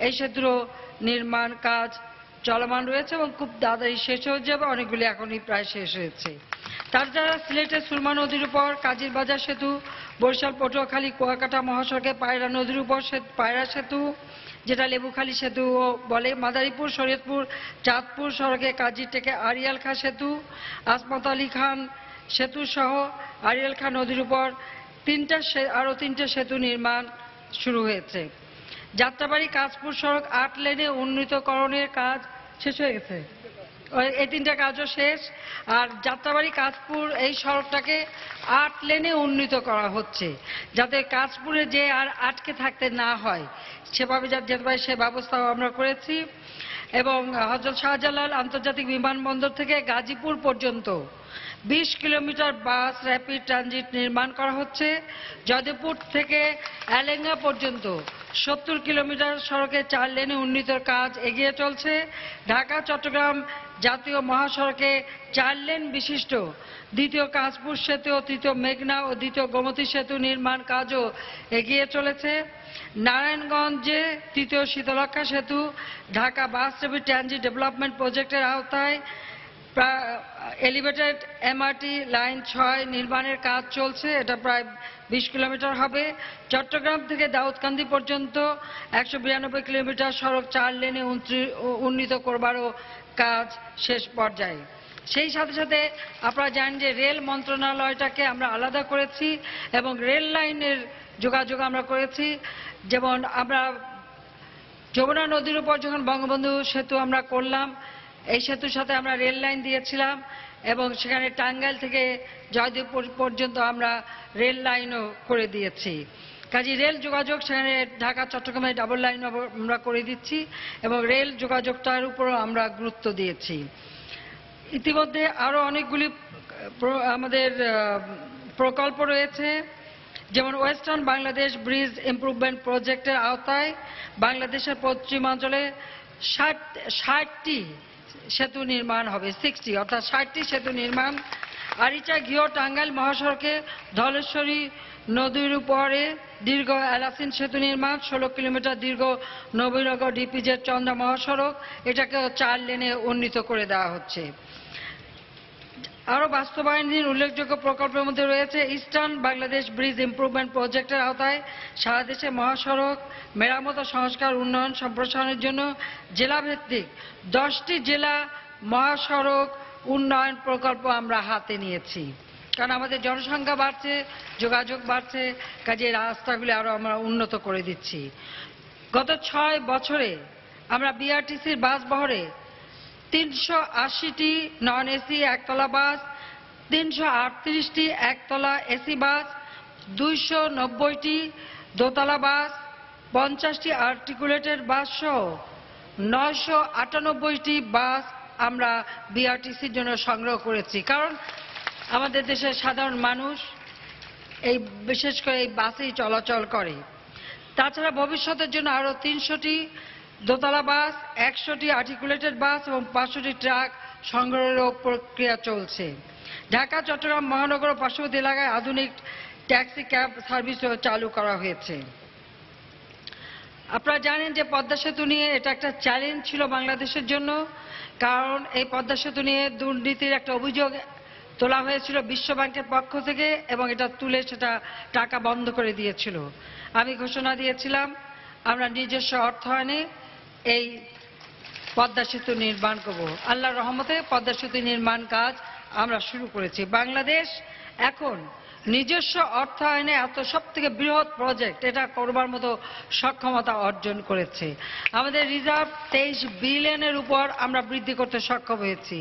এই সেতুরও নির্মাণ কাজ চলমান রয়েছে এবং খুব তাড়াতাড়ি শেষ হয়ে যাবে, অনেকগুলি এখনই প্রায় শেষ হয়েছে। তাছাড়া সিলেটের সুরমা নদীর উপর কাজীর বাজার সেতু, বরিশাল পটুয়াখালী কুয়াকাটা মহাসড়কে পায়রা নদীর উপর পায়রা সেতু, যেটা লেবুখালী সেতু বলে, মাদারীপুর শরীয়তপুর চাঁদপুর সড়কে কাজীর থেকে আরিয়াল খাঁ সেতু, আসমত আলী খান সেতু সহ আরিয়াল খাঁ নদীর উপর আরো তিনটা সেতু নির্মাণ শুরু হয়েছে। যাত্রাবাড়ি কাঁচপুর সড়ক 8 লেনে উন্নীতকরণের কাজ শেষ হয়ে গেছে, এই তিনটা কাজও শেষ। আর যাত্রাবাড়ি কাঁচপুর এই সড়কটাকে 8 লেনে উন্নীত করা হচ্ছে, যাতে কাঁচপুরে যে আর আটকে থাকতে না হয়, সেভাবে যেতে পারে সে ব্যবস্থাও আমরা করেছি। এবং হযরত শাহজালাল আন্তর্জাতিক বিমানবন্দর থেকে গাজীপুর পর্যন্ত 20 কিলোমিটার বাস র্যাপিড ট্রানজিট নির্মাণ করা হচ্ছে। জয়দেবপুর থেকে এলেঙ্গা পর্যন্ত 70 কিলোমিটার সড়কে 4 লেনে উন্নীত কাজ এগিয়ে চলছে। ঢাকা চট্টগ্রাম জাতীয় মহাসড়কে 4 লেন বিশিষ্ট দ্বিতীয় কাঁচপুর সেতু, তৃতীয় মেঘনা ও দ্বিতীয় গোমতী সেতু নির্মাণ কাজও এগিয়ে চলেছে। নারায়ণগঞ্জে তৃতীয় শীতলক্ষ্যা সেতু ঢাকা বাস র্যাপিড ট্রানজিট ডেভেলপমেন্ট প্রজেক্টের আওতায় এলিভেটেড এমআরটি লাইন 6 নির্মাণের কাজ চলছে, এটা প্রায় 20 কিলোমিটার হবে। চট্টগ্রাম থেকে দাউদকান্দি পর্যন্ত 192 কিলোমিটার সড়ক 4 লেনে উন্নীত করবারও কাজ শেষ পর্যায়ে। সেই সাথে সাথে আপনারা জানেন যে রেল মন্ত্রণালয়টাকে আমরা আলাদা করেছি এবং রেল লাইনের যোগাযোগ আমরা করেছি। যেমন আমরা যমুনা নদীর উপর যখন বঙ্গবন্ধু সেতু আমরা করলাম, এই সেতুর সাথে আমরা রেল লাইন দিয়েছিলাম এবং সেখানে টাঙ্গাইল থেকে জয়দেবপুর পর্যন্ত আমরা রেল লাইনও করে দিয়েছি। কাজী রেল যোগাযোগ সেখানে ঢাকা চট্টগ্রামে ডাবল লাইন আমরা করে দিচ্ছি এবং রেল যোগাযোগটার উপরও আমরা গুরুত্ব দিয়েছি। ইতিমধ্যে আরো অনেকগুলি আমাদের প্রকল্প রয়েছে, যেমন ওয়েস্টার্ন বাংলাদেশ ব্রিজ ইমপ্রুভমেন্ট প্রজেক্টের আওতায় বাংলাদেশের পশ্চিমাঞ্চলে 60টি সেতু নির্মাণ হবে, 60 অর্থাৎ 60টি সেতু নির্মাণ। আরিচা, ঘিও, টাঙ্গাইল মহাসড়কে ধলেশ্বরী নদীর উপরে দীর্ঘ এলাসিন সেতু নির্মাণ, 16 কিলোমিটার দীর্ঘ নবীনগর ডিপিজেড চন্দ্রা মহাসড়ক, এটাকে 4 লেনে উন্নীত করে দেওয়া হচ্ছে। আরো বাস্তবায়নধীন উল্লেখযোগ্য প্রকল্পের মধ্যে রয়েছে ইস্টার্ন বাংলাদেশ ব্রিজ ইমপ্রুভমেন্ট প্রজেক্টের আওতায় সারা দেশে মহাসড়ক মেরামত ও সংস্কার উন্নয়ন সম্প্রসারণের জন্য জেলাভিত্তিক 10টি জেলা মহাসড়ক উন্নয়ন প্রকল্প আমরা হাতে নিয়েছি। কারণ আমাদের জনসংখ্যা বাড়ছে, যোগাযোগ বাড়ছে, কাজে রাস্তাগুলি আরো আমরা উন্নত করে দিচ্ছি। গত 6 বছরে আমরা বিআরটিসির বাস বহরে 380টি নন এসি একতলা বাস, 338টি একতলা এসি বাস, 290টি দোতলা বাস, 50টি আর্টিকুলেটেড বাস সহ 998টি বাস আমরা বিআরটিসির জন্য সংগ্রহ করেছি, কারণ আমাদের দেশের সাধারণ মানুষ এই বিশেষ করে এই বাসেই চলাচল করে। তাছাড়া ভবিষ্যতের জন্য আরো 300টি দোতলা বাস, 100টি আর্টিকুলেটেড বাস এবং 500টি ট্রাক সংগ্রহের প্রক্রিয়া চলছে। ঢাকা, চট্টগ্রাম মহানগর ও পার্শ্ববর্তী এলাকায় আধুনিক ট্যাক্সি ক্যাব সার্ভিসও চালু করা হয়েছে। আপনারা জানেন যে পদ্মা সেতু নিয়ে এটা একটা চ্যালেঞ্জ ছিল বাংলাদেশের জন্য, কারণ এই পদ্মা সেতু নিয়ে দুর্নীতির একটা অভিযোগ তোলা হয়েছিল বিশ্ব ব্যাংকের পক্ষ থেকে এবং এটা তুলে সেটা টাকা বন্ধ করে দিয়েছিল। আমি ঘোষণা দিয়েছিলাম আমরা নিজস্ব অর্থায়নে এই পদ্মা সেতু নির্মাণ করব। আল্লাহর রহমতে পদ্মা সেতু নির্মাণ কাজ আমরা শুরু করেছি। বাংলাদেশ এখন নিজস্ব অর্থায়নে এত সবথেকে বৃহৎ প্রজেক্ট এটা করবার মতো সক্ষমতা অর্জন করেছে। আমাদের রিজার্ভ 23 বিলিয়নের উপর আমরা বৃদ্ধি করতে সক্ষম হয়েছি।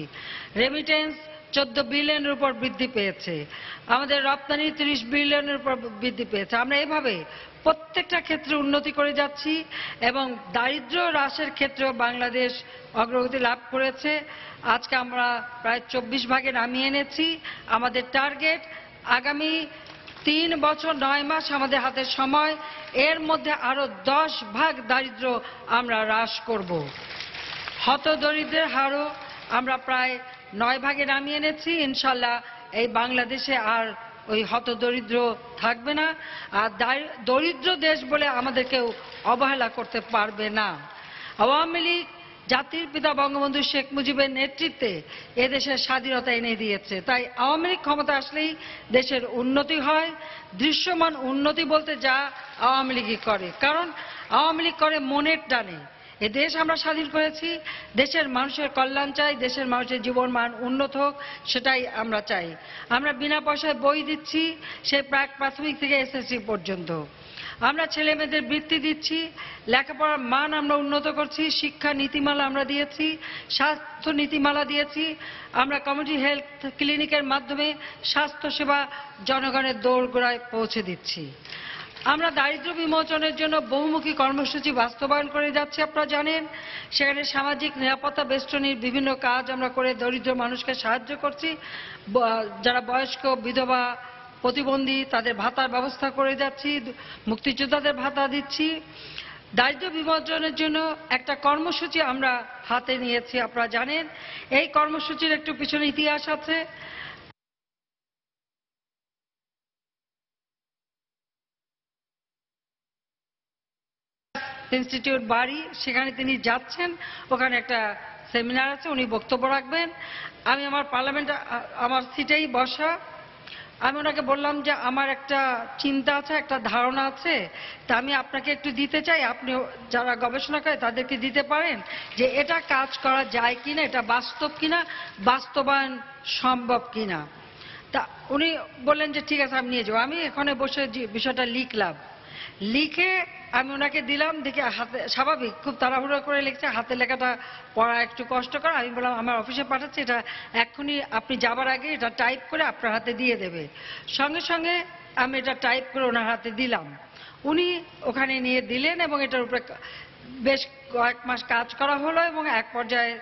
রেমিটেন্স 14 বিলিয়নের উপর বৃদ্ধি পেয়েছে। আমাদের রপ্তানি 30 বিলিয়নের উপর বৃদ্ধি পেয়েছে। আমরা এভাবে প্রত্যেকটা ক্ষেত্রে উন্নতি করে যাচ্ছি এবং দারিদ্র্য হ্রাসের ক্ষেত্রেও বাংলাদেশ অগ্রগতি লাভ করেছে। আজকে আমরা প্রায় 24 ভাগে নামিয়ে এনেছি। আমাদের টার্গেট আগামী 3 বছর 9 মাস আমাদের হাতে সময়, এর মধ্যে আরো 10 ভাগ দারিদ্র্য আমরা হ্রাস করব। হতদরিদ্রের হারও আমরা প্রায় 9 ভাগে নামিয়ে এনেছি। ইনশাল্লাহ এই বাংলাদেশে আর ওই হতদরিদ্র থাকবে না, আর দরিদ্র দেশ বলে আমাদের কেউ অবহেলা করতে পারবে না। আওয়ামী লীগ জাতির পিতা বঙ্গবন্ধু শেখ মুজিবের নেতৃত্বে এদেশের স্বাধীনতা এনে দিয়েছে, তাই আওয়ামী লীগ ক্ষমতা আসলেই দেশের উন্নতি হয়। দৃশ্যমান উন্নতি বলতে যা আওয়ামী লীগই করে, কারণ আওয়ামী লীগ করে মনের টানে। এ দেশ আমরা স্বাধীন করেছি, দেশের মানুষের কল্যাণ চাই, দেশের মানুষের জীবন মান উন্নত হোক, সেটাই আমরা চাই। আমরা বিনা পয়সায় বই দিচ্ছি, সেই প্রাক প্রাথমিক থেকে এসএসসি পর্যন্ত। আমরা ছেলে মেয়েদের বৃত্তি দিচ্ছি, লেখাপড়ার মান আমরা উন্নত করছি, শিক্ষা নীতিমালা আমরা দিয়েছি, স্বাস্থ্য নীতিমালা দিয়েছি। আমরা কমিউনিটি হেলথ ক্লিনিকের মাধ্যমে স্বাস্থ্যসেবা জনগণের দোরগোড়ায় পৌঁছে দিচ্ছি। আমরা দারিদ্র্য বিমোচনের জন্য বহুমুখী কর্মসূচি বাস্তবায়ন করে যাচ্ছি। আপনারা জানেন সেখানে সামাজিক নিরাপত্তা বেষ্টনীর বিভিন্ন কাজ আমরা করে দরিদ্র মানুষকে সাহায্য করছি। যারা বয়স্ক, বিধবা, প্রতিবন্ধী তাদের ভাতার ব্যবস্থা করে যাচ্ছি, মুক্তিযোদ্ধাদের ভাতা দিচ্ছি। দারিদ্র্য বিমোচনের জন্য একটা কর্মসূচি আমরা হাতে নিয়েছি। আপনারা জানেন এই কর্মসূচির একটু পিছনে ইতিহাস আছে। ইনস্টিটিউট বাড়ি, সেখানে তিনি যাচ্ছেন, ওখানে একটা সেমিনার আছে, উনি বক্তব্য রাখবেন। আমি আমার পার্লামেন্ট আমার সিটেই বসা, আমি ওনাকে বললাম যে আমার একটা চিন্তা আছে, একটা ধারণা আছে, তা আমি আপনাকে একটু দিতে চাই, আপনি যারা গবেষণা করে তাদেরকে দিতে পারেন যে এটা কাজ করা যায় কিনা, এটা বাস্তব কিনা, বাস্তবায়ন সম্ভব কিনা। তা উনি বললেন যে ঠিক আছে আমি নিয়ে যাবো। আমি এখানে বসে বিষয়টা লিখলাম, লিখে আমি ওনাকে দিলাম। দেখে হাতে স্বাভাবিক খুব তাড়াহুড়ো করে লিখছে, হাতে লেখাটা পড়া একটু কষ্টকর। আমি বললাম আমার অফিসে পাঠাচ্ছি, এটা এক্ষুনি আপনি যাবার আগে এটা টাইপ করে আপনার হাতে দিয়ে দেবে। সঙ্গে সঙ্গে আমি এটা টাইপ করে ওনার হাতে দিলাম, উনি ওখানে নিয়ে দিলেন এবং এটার উপরে বেশ কয়েক মাস কাজ করা হলো এবং এক পর্যায়ে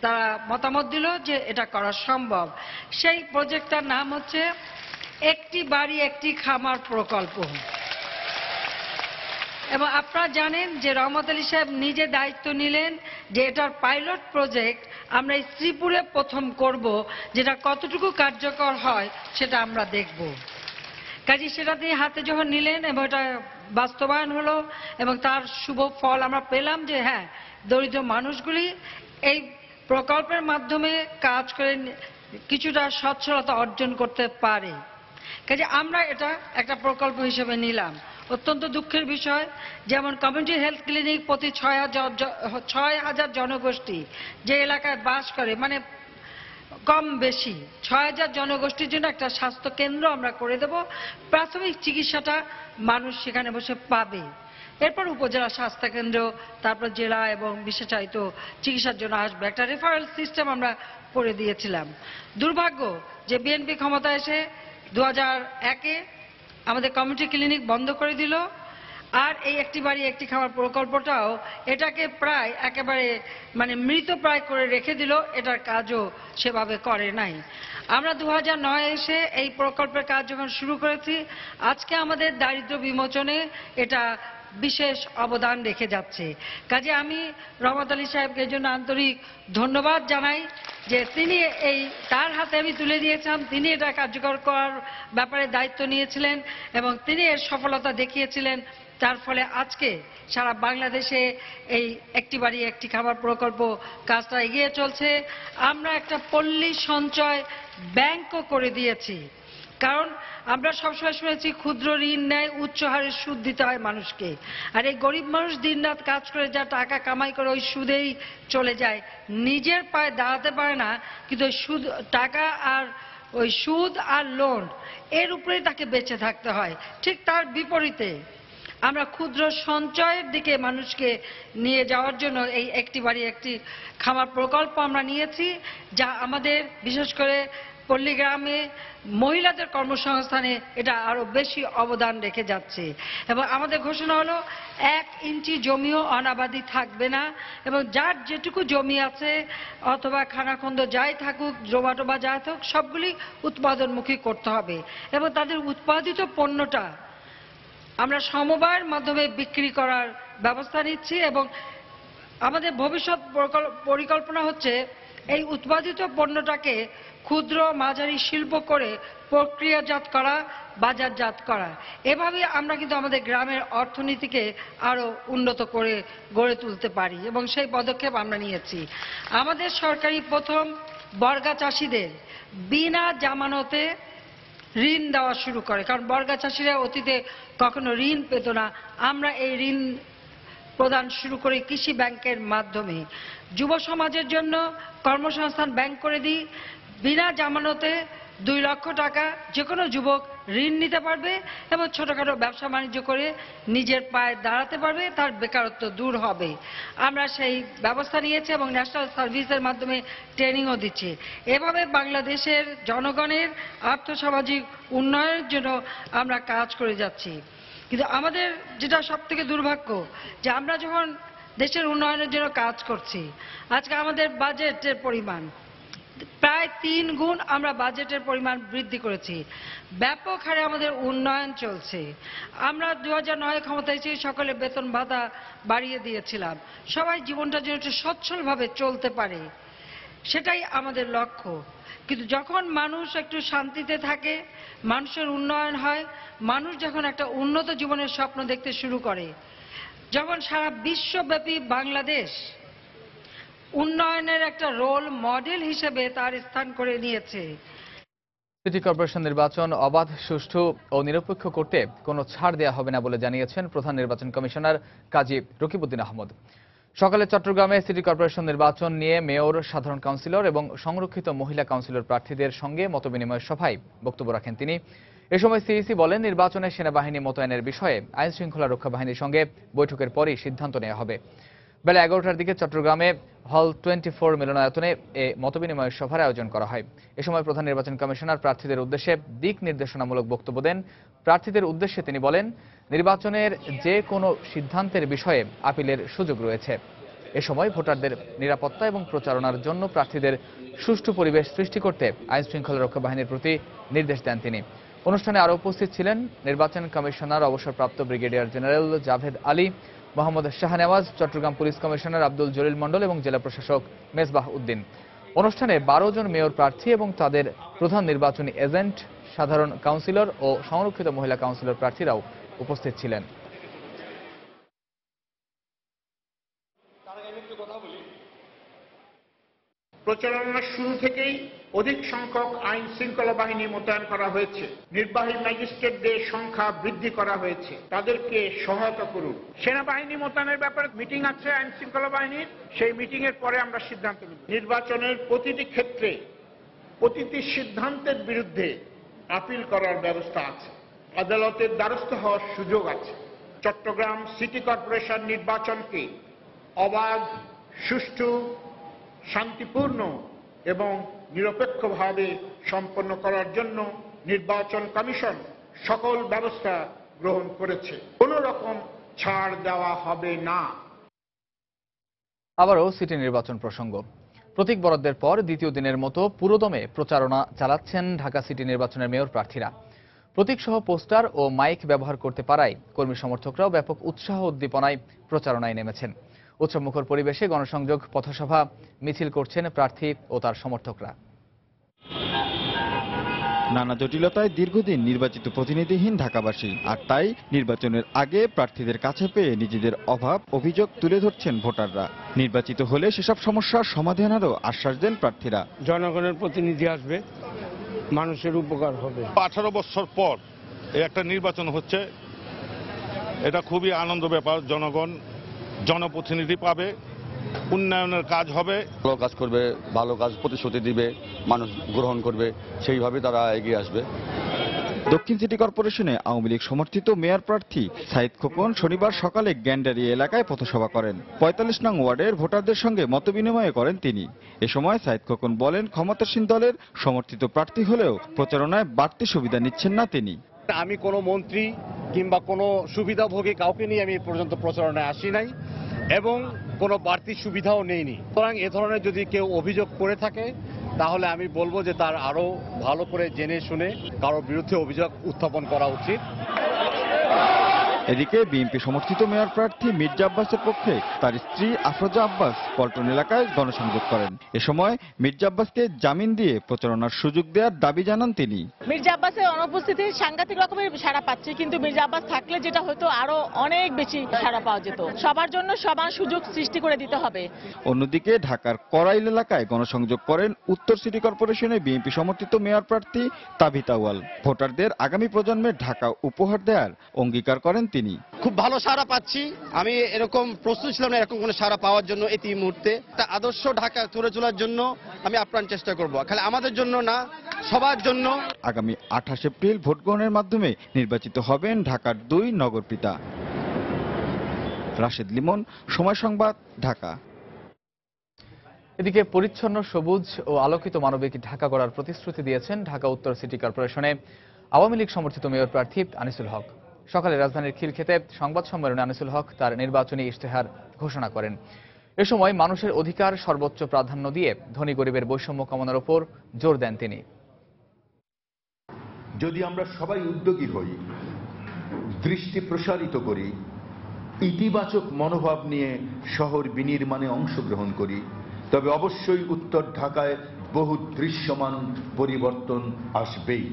তারা মতামত দিল যে এটা করা সম্ভব। সেই প্রজেক্টটার নাম হচ্ছে একটি বাড়ি একটি খামার প্রকল্প। এবং আপনারা জানেন যে রহমত আলী সাহেব নিজে দায়িত্ব নিলেন যে এটার পাইলট প্রজেক্ট আমরা শ্রীপুরে প্রথম করব, যেটা কতটুকু কার্যকর হয় সেটা আমরা দেখব। কাজে সেটা তিনি হাতে যখন নিলেন এবং এটা বাস্তবায়ন হলো এবং তার শুভ ফল আমরা পেলাম যে হ্যাঁ, দরিদ্র মানুষগুলি এই প্রকল্পের মাধ্যমে কাজ করে কিছুটা সচ্ছলতা অর্জন করতে পারে। কাজে আমরা এটা একটা প্রকল্প হিসেবে নিলাম। অত্যন্ত দুঃখের বিষয়, যেমন কমিউনিটি হেলথ ক্লিনিক প্রতি 6,000 জনগোষ্ঠী যে এলাকায় বাস করে, মানে কম বেশি 6,000 জনগোষ্ঠীর জন্য একটা স্বাস্থ্য কেন্দ্র আমরা করে দেব। প্রাথমিক চিকিৎসাটা মানুষ সেখানে বসে পাবে, এরপর উপজেলা স্বাস্থ্য কেন্দ্র, তারপর জেলা এবং বিশেষায়িত চিকিৎসার জন্য আসবে। একটা রেফারেল সিস্টেম আমরা করে দিয়েছিলাম। দুর্ভাগ্য যে বিএনপি ক্ষমতা এসে 2001-এ আমাদের কমিউনিটি ক্লিনিক বন্ধ করে দিল। আর এই একটি বাড়ি একটি খামার প্রকল্পটাও এটাকে প্রায় একেবারে মৃত প্রায় করে রেখে দিল, এটার কাজও সেভাবে করে নাই। আমরা 2009 এসে এই প্রকল্পের কাজ যখন শুরু করেছি, আজকে আমাদের দারিদ্র্য বিমোচনে এটা বিশেষ অবদান রেখে যাচ্ছে। কাজে আমি রহমত আলী সাহেবকে এই জন্য আন্তরিক ধন্যবাদ জানাই যে তিনি তার হাতে আমি তুলে দিয়েছিলাম, তিনি এটা কার্যকর করার ব্যাপারে দায়িত্ব নিয়েছিলেন এবং তিনি এর সফলতা দেখিয়েছিলেন। তার ফলে আজকে সারা বাংলাদেশে এই একটি বাড়ি একটি খাবার প্রকল্প কাজটা এগিয়ে চলছে। আমরা একটা পল্লী সঞ্চয় ব্যাংকও করে দিয়েছি, কারণ আমরা সবসময় শুনেছি ক্ষুদ্র ঋণ নেয় উচ্চ হারে সুদ দিতে হয় মানুষকে, আর এই গরিব মানুষ দিনরাত কাজ করে যা টাকা কামাই করে ওই সুদেই চলে যায়, নিজের পায়ে দাঁড়াতে পারে না, কিন্তু ওই সুদ টাকা আর ওই সুদ আর লোন এর উপরেই তাকে বেঁচে থাকতে হয়। ঠিক তার বিপরীতে আমরা ক্ষুদ্র সঞ্চয়ের দিকে মানুষকে নিয়ে যাওয়ার জন্য এই একটি বাড়ি একটি খামার প্রকল্প আমরা নিয়েছি, যা আমাদের বিশেষ করে পল্লীগ্রামে মহিলাদের কর্মসংস্থানে এটা আরো বেশি অবদান রেখে যাচ্ছে। এবং আমাদের ঘোষণা হলো 1 ইঞ্চি জমিও অনাবাদি থাকবে না, এবং যার যেটুকু জমি আছে অথবা খানাখন্দ যাই থাকুক, জমাটোবা যাই থাকুক, সবগুলি উৎপাদনমুখী করতে হবে এবং তাদের উৎপাদিত পণ্যটা আমরা সমবায়ের মাধ্যমে বিক্রি করার ব্যবস্থা নিচ্ছি। এবং আমাদের ভবিষ্যৎ পরিকল্পনা হচ্ছে এই উৎপাদিত পণ্যটাকে ক্ষুদ্র মাঝারি শিল্প করে প্রক্রিয়াজাত করা, বাজারজাত করা। এভাবে আমরা কিন্তু আমাদের গ্রামের অর্থনীতিকে আরো উন্নত করে গড়ে তুলতে পারি এবং সেই পদক্ষেপ আমরা নিয়েছি। আমাদের সরকারি প্রথম বর্গা চাষিদের বিনা জামানতে ঋণ দেওয়া শুরু করে, কারণ বর্গা চাষিরা অতীতে কখনো ঋণ পেত না। আমরা এই ঋণ প্রদান শুরু করি কৃষি ব্যাংকের মাধ্যমে। যুব সমাজের জন্য কর্মসংস্থান ব্যাংক করে দিই, বিনা জামানতে 2 লক্ষ টাকা যে কোনো যুবক ঋণ নিতে পারবে এবং ছোটখাটো ব্যবসা বাণিজ্য করে নিজের পায়ে দাঁড়াতে পারবে, তার বেকারত্ব দূর হবে। আমরা সেই ব্যবস্থা নিয়েছি এবং ন্যাশনাল সার্ভিসের মাধ্যমে ট্রেনিংও দিচ্ছি। এভাবে বাংলাদেশের জনগণের আর্থসামাজিক উন্নয়নের জন্য আমরা কাজ করে যাচ্ছি। কিন্তু আমাদের যেটা সবথেকে দুর্ভাগ্য, যে আমরা যখন দেশের উন্নয়নের জন্য কাজ করছি, আজকে আমাদের বাজেটের পরিমাণ প্রায় 3 গুণ আমরা বাজেটের পরিমাণ বৃদ্ধি করেছি, ব্যাপক হারে আমাদের উন্নয়ন চলছে। আমরা 2009 ক্ষমতায় এসে সকলে বেতন ভাতা বাড়িয়ে দিয়েছিলাম, সবাই জীবনটা যেন একটু সচ্ছলভাবে চলতে পারে, সেটাই আমাদের লক্ষ্য। কিন্তু যখন মানুষ একটু শান্তিতে থাকে, মানুষের উন্নয়ন হয়, মানুষ যখন একটা উন্নত জীবনের স্বপ্ন দেখতে শুরু করে, যখন সারা বিশ্বব্যাপী বাংলাদেশ উন্নয়নের একটা রোল মডেল হিসেবে তার স্থান করে নিয়েছে। সিটি কর্পোরেশন নির্বাচন অবাধ, সুষ্ঠু ও নিরপেক্ষ করতে কোনো ছাড় দেওয়া হবে না বলে জানিয়েছেন প্রধান নির্বাচন কমিশনার কাজী রকিবউদ্দিন আহমদ। সকালে চট্টগ্রামে সিটি কর্পোরেশন নির্বাচন নিয়ে মেয়র, সাধারণ কাউন্সিলর এবং সংরক্ষিত মহিলা কাউন্সিলর প্রার্থীদের সঙ্গে মতবিনিময় সভায় বক্তব্য রাখেন তিনি। এ সময় সিইসি বলেন, নির্বাচনে সেনাবাহিনী মোতায়েনের বিষয়ে আইন শৃঙ্খলা রক্ষা বাহিনীর সঙ্গে বৈঠকের পরই সিদ্ধান্ত নেওয়া হবে। বেলা 11টার দিকে চট্টগ্রামে হল 24 মিলনায়তনে এ মতবিনিময় সভার আয়োজন করা হয়। এ সময় প্রধান নির্বাচন কমিশনার প্রার্থীদের উদ্দেশ্যে দিক নির্দেশনামূলক বক্তব্য দেন। প্রার্থীদের উদ্দেশ্যে তিনি বলেন, নির্বাচনের যে কোনো সিদ্ধান্তের বিষয়ে আপিলের সুযোগ রয়েছে। এ সময় ভোটারদের নিরাপত্তা এবং প্রচারণার জন্য প্রার্থীদের সুষ্ঠু পরিবেশ সৃষ্টি করতে আইন শৃঙ্খলা রক্ষা বাহিনীর প্রতি নির্দেশ দেন তিনি। অনুষ্ঠানে আরও উপস্থিত ছিলেন নির্বাচন কমিশনার অবসরপ্রাপ্ত brigadier general Javed Ali, Mohammad Shahnawaz, Chittagong police commissioner Abdul Jalil Mondal এবং জেলা প্রশাসক মেজবাহ উদ্দিন। অনুষ্ঠানে 12 জন মেয়র প্রার্থী এবং তাদের প্রধান নির্বাচনী এজেন্ট, সাধারণ কাউন্সিলর ও সংরক্ষিত মহিলা কাউন্সিলর প্রার্থীরাও উপস্থিত ছিলেন। প্রচারণার শুরু থেকেই অধিক সংখ্যক আইন শৃঙ্খলা বাহিনী মোতায়েন করা হয়েছে। নির্বাহী ম্যাজিস্ট্রেটদের সংখ্যা বৃদ্ধি করা হয়েছে, তাদেরকে সহায়তা করুন। সেনাবাহিনী মোতায়েনের ব্যাপারে মিটিং আছে আইন শৃঙ্খলা বাহিনীর, সেই মিটিং এর পরে আমরা সিদ্ধান্ত নেব। নির্বাচনের প্রতিটি ক্ষেত্রে প্রতিটি সিদ্ধান্তের বিরুদ্ধে আপিল করার ব্যবস্থা আছে, আদালতের দ্বারস্থ হওয়ার সুযোগ আছে। চট্টগ্রাম সিটি কর্পোরেশন নির্বাচনকে অবাধ, সুষ্ঠু, শান্তিপূর্ণ এবং নিরপেক্ষভাবে সম্পন্ন করার জন্য নির্বাচন কমিশন সকল ব্যবস্থা গ্রহণ করেছে। কোনো রকম ছাড় দেওয়া হবে না। আবারও সিটি নির্বাচন প্রসঙ্গ। প্রতীক বরাদ্দের পর দ্বিতীয় দিনের মতো পুরোদমে প্রচারণা চালাচ্ছেন ঢাকা সিটি নির্বাচনের মেয়র প্রার্থীরা। প্রতীকসহ পোস্টার ও মাইক ব্যবহার করতে পারায় কর্মী সমর্থকরাও ব্যাপক উৎসাহ উদ্দীপনায় প্রচারণায় নেমেছেন। উৎসবমুখর পরিবেশে গণসংযোগ, পথসভা, মিছিল করছেন প্রার্থী ও তার সমর্থকরা। নানা জটিলতায় দীর্ঘদিন নির্বাচিত প্রতিনিধিহীন ঢাকাবাসী, আর তাই নির্বাচনের আগে প্রার্থীদের কাছে পেয়ে নিজেদের অভাব অভিযোগ তুলে ধরছেন ভোটাররা। নির্বাচিত হলে সেসব সমস্যার সমাধানেরও আশ্বাস দেন প্রার্থীরা। জনগণের প্রতিনিধি আসবে, মানুষের উপকার হবে। 18 বছর পর এই একটা নির্বাচন হচ্ছে, এটা খুবই আনন্দ ব্যাপার। জনগণ জনপ্রতিনিধি পাবে, উন্নয়নের কাজ হবে, ভালো কাজ করবে, ভালো কাজ প্রতিশ্রুতি দিবে, মানুষ গ্রহণ করবে, সেইভাবে তারা এগিয়ে আসবে। দক্ষিণ সিটি কর্পোরেশনে আওয়ামী লীগ সমর্থিত মেয়র প্রার্থী সাইদ খোকন শনিবার সকালে গ্যান্ডারি এলাকায় পথসভা করেন। ৪৫ নং ওয়ার্ডের ভোটারদের সঙ্গে মতবিনিময় করেন তিনি। এ সময় সাইদ খোকন বলেন, ক্ষমতাসীন দলের সমর্থিত প্রার্থী হলেও প্রচারণায় বাড়তি সুবিধা নিচ্ছেন না তিনি। আমি কোনো মন্ত্রী কিংবা কোনো সুবিধাভোগী কাউকে নিয়ে আমি এ পর্যন্ত প্রচারণায় আসি নাই এবং কোনো বাড়তি সুবিধাও নেইনি। সুতরাং এ ধরনের যদি কেউ অভিযোগ করে থাকে তাহলে আমি বলবো যে তার আরো ভালো করে জেনে শুনে কারোর বিরুদ্ধে অভিযোগ উত্থাপন করা উচিত। এদিকে বিএনপি সমর্থিত মেয়র প্রার্থী মির্জা আব্বাসের পক্ষে তার স্ত্রী আফরোজা আব্বাস পল্টন এলাকায় গণসংযোগ করেন। এ সময় মির্জা আব্বাসকে জামিন দিয়ে প্রচারণার সুযোগ দেওয়ার দাবি জানান তিনি। মির্জা আব্বাসের অনুপস্থিতি সাংঘাতিক রকমের সাড়া পাচ্ছে, কিন্তু মির্জা আব্বাস থাকলে যেটা হতো আরো অনেক বেশি সাড়া পাওয়া যেত। সবার জন্য সমান সুযোগ সৃষ্টি করে দিতে হবে। অন্যদিকে ঢাকার করাইল এলাকায় গণসংযোগ করেন উত্তর সিটি কর্পোরেশনের বিএনপি সমর্থিত মেয়র প্রার্থী তাবিথ আউয়াল। ভোটারদের আগামী প্রজন্মের ঢাকা উপহার দেওয়ার অঙ্গীকার করেন তিনি। খুব ভালো সাড়া পাচ্ছি। আমি এরকম প্রস্তুত ছিলাম না এরকম কোনো সাড়া পাওয়ার জন্য। এই মুহূর্তে একটা আদর্শ ঢাকা গড়ে তোলার জন্য আমি আপ্রাণ চেষ্টা করব, খালি আমাদের জন্য না, সবার জন্য। আগামী 28 এপ্রিল ভোট গ্রহণের মাধ্যমে নির্বাচিত হবেন ঢাকার 2 নগরপিতা। রাশেদ লিমন, সময় সংবাদ, ঢাকা। এদিকে পরিচ্ছন্ন, সবুজ ও আলোকিত মানবিক ঢাকা গড়ার প্রতিশ্রুতি দিয়েছেন ঢাকা উত্তর সিটি কর্পোরেশনে আওয়ামী লীগ সমর্থিত মেয়র প্রার্থী আনিসুল হক। সকালে রাজধানীর খিলক্ষেতে সংবাদ সম্মেলনে আনিসুল হক তার নির্বাচনী ইশতেহার ঘোষণা করেন। এ সময় মানুষের অধিকার সর্বোচ্চ প্রাধান্য দিয়ে ধনী গরিবের বৈষম্য কমানোর উপর জোর দেন তিনি। যদি আমরা সবাই উদ্যোগী হই, দৃষ্টি প্রসারিত করি, ইতিবাচক মনোভাব নিয়ে শহর বিনির্মাণে অংশগ্রহণ করি, তবে অবশ্যই উত্তর ঢাকায় বহু দৃশ্যমান পরিবর্তন আসবেই।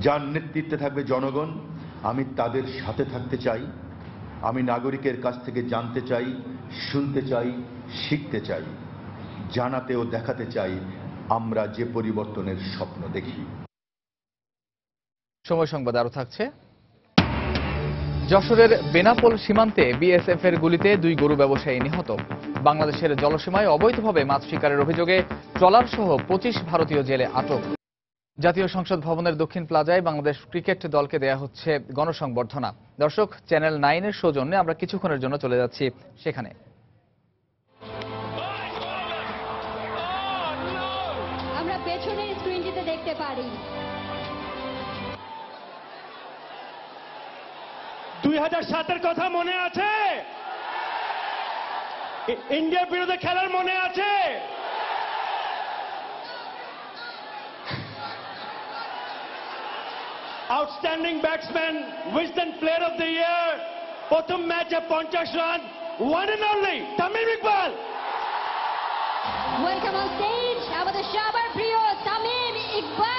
যার নেতৃত্বে থাকবে জনগণ, আমি তাদের সাথে থাকতে চাই। আমি নাগরিকের কাছ থেকে জানতে চাই, শুনতে চাই, শিখতে চাই, জানাতে ও দেখাতে চাই আমরা যে পরিবর্তনের স্বপ্ন দেখি। সময় সংবাদ আরো থাকছে। যশোরের বেনাপোল সীমান্তে বিএসএফ এর গুলিতে 2 গরু ব্যবসায়ী নিহত। বাংলাদেশের জলসীমায় অবৈধভাবে মাছ শিকারের অভিযোগে ট্রলার সহ 25 ভারতীয় জেলে আটক। জাতীয় সংসদ ভবনের দক্ষিণ প্লাজায় বাংলাদেশ ক্রিকেট দলকে দেয়া হচ্ছে গণসংবর্ধনা। দর্শক, চ্যানেল 9 এর সৌজন্যে আমরা কিছুক্ষণের জন্য চলে যাচ্ছি সেখানে। আমরা পেছনের স্ক্রিনটিতে দেখতে পারি 2007-এর কথা মনে আছে? ইন্ডিয়ার বিরুদ্ধে খেলার মনে আছে? Outstanding batsman, Wisden player of the year, প্রথম ম্যাচে 50 run, one and only Tamim Iqbal. Welcome on stage আমাদের সবার প্রিয় Tamim Iqbal.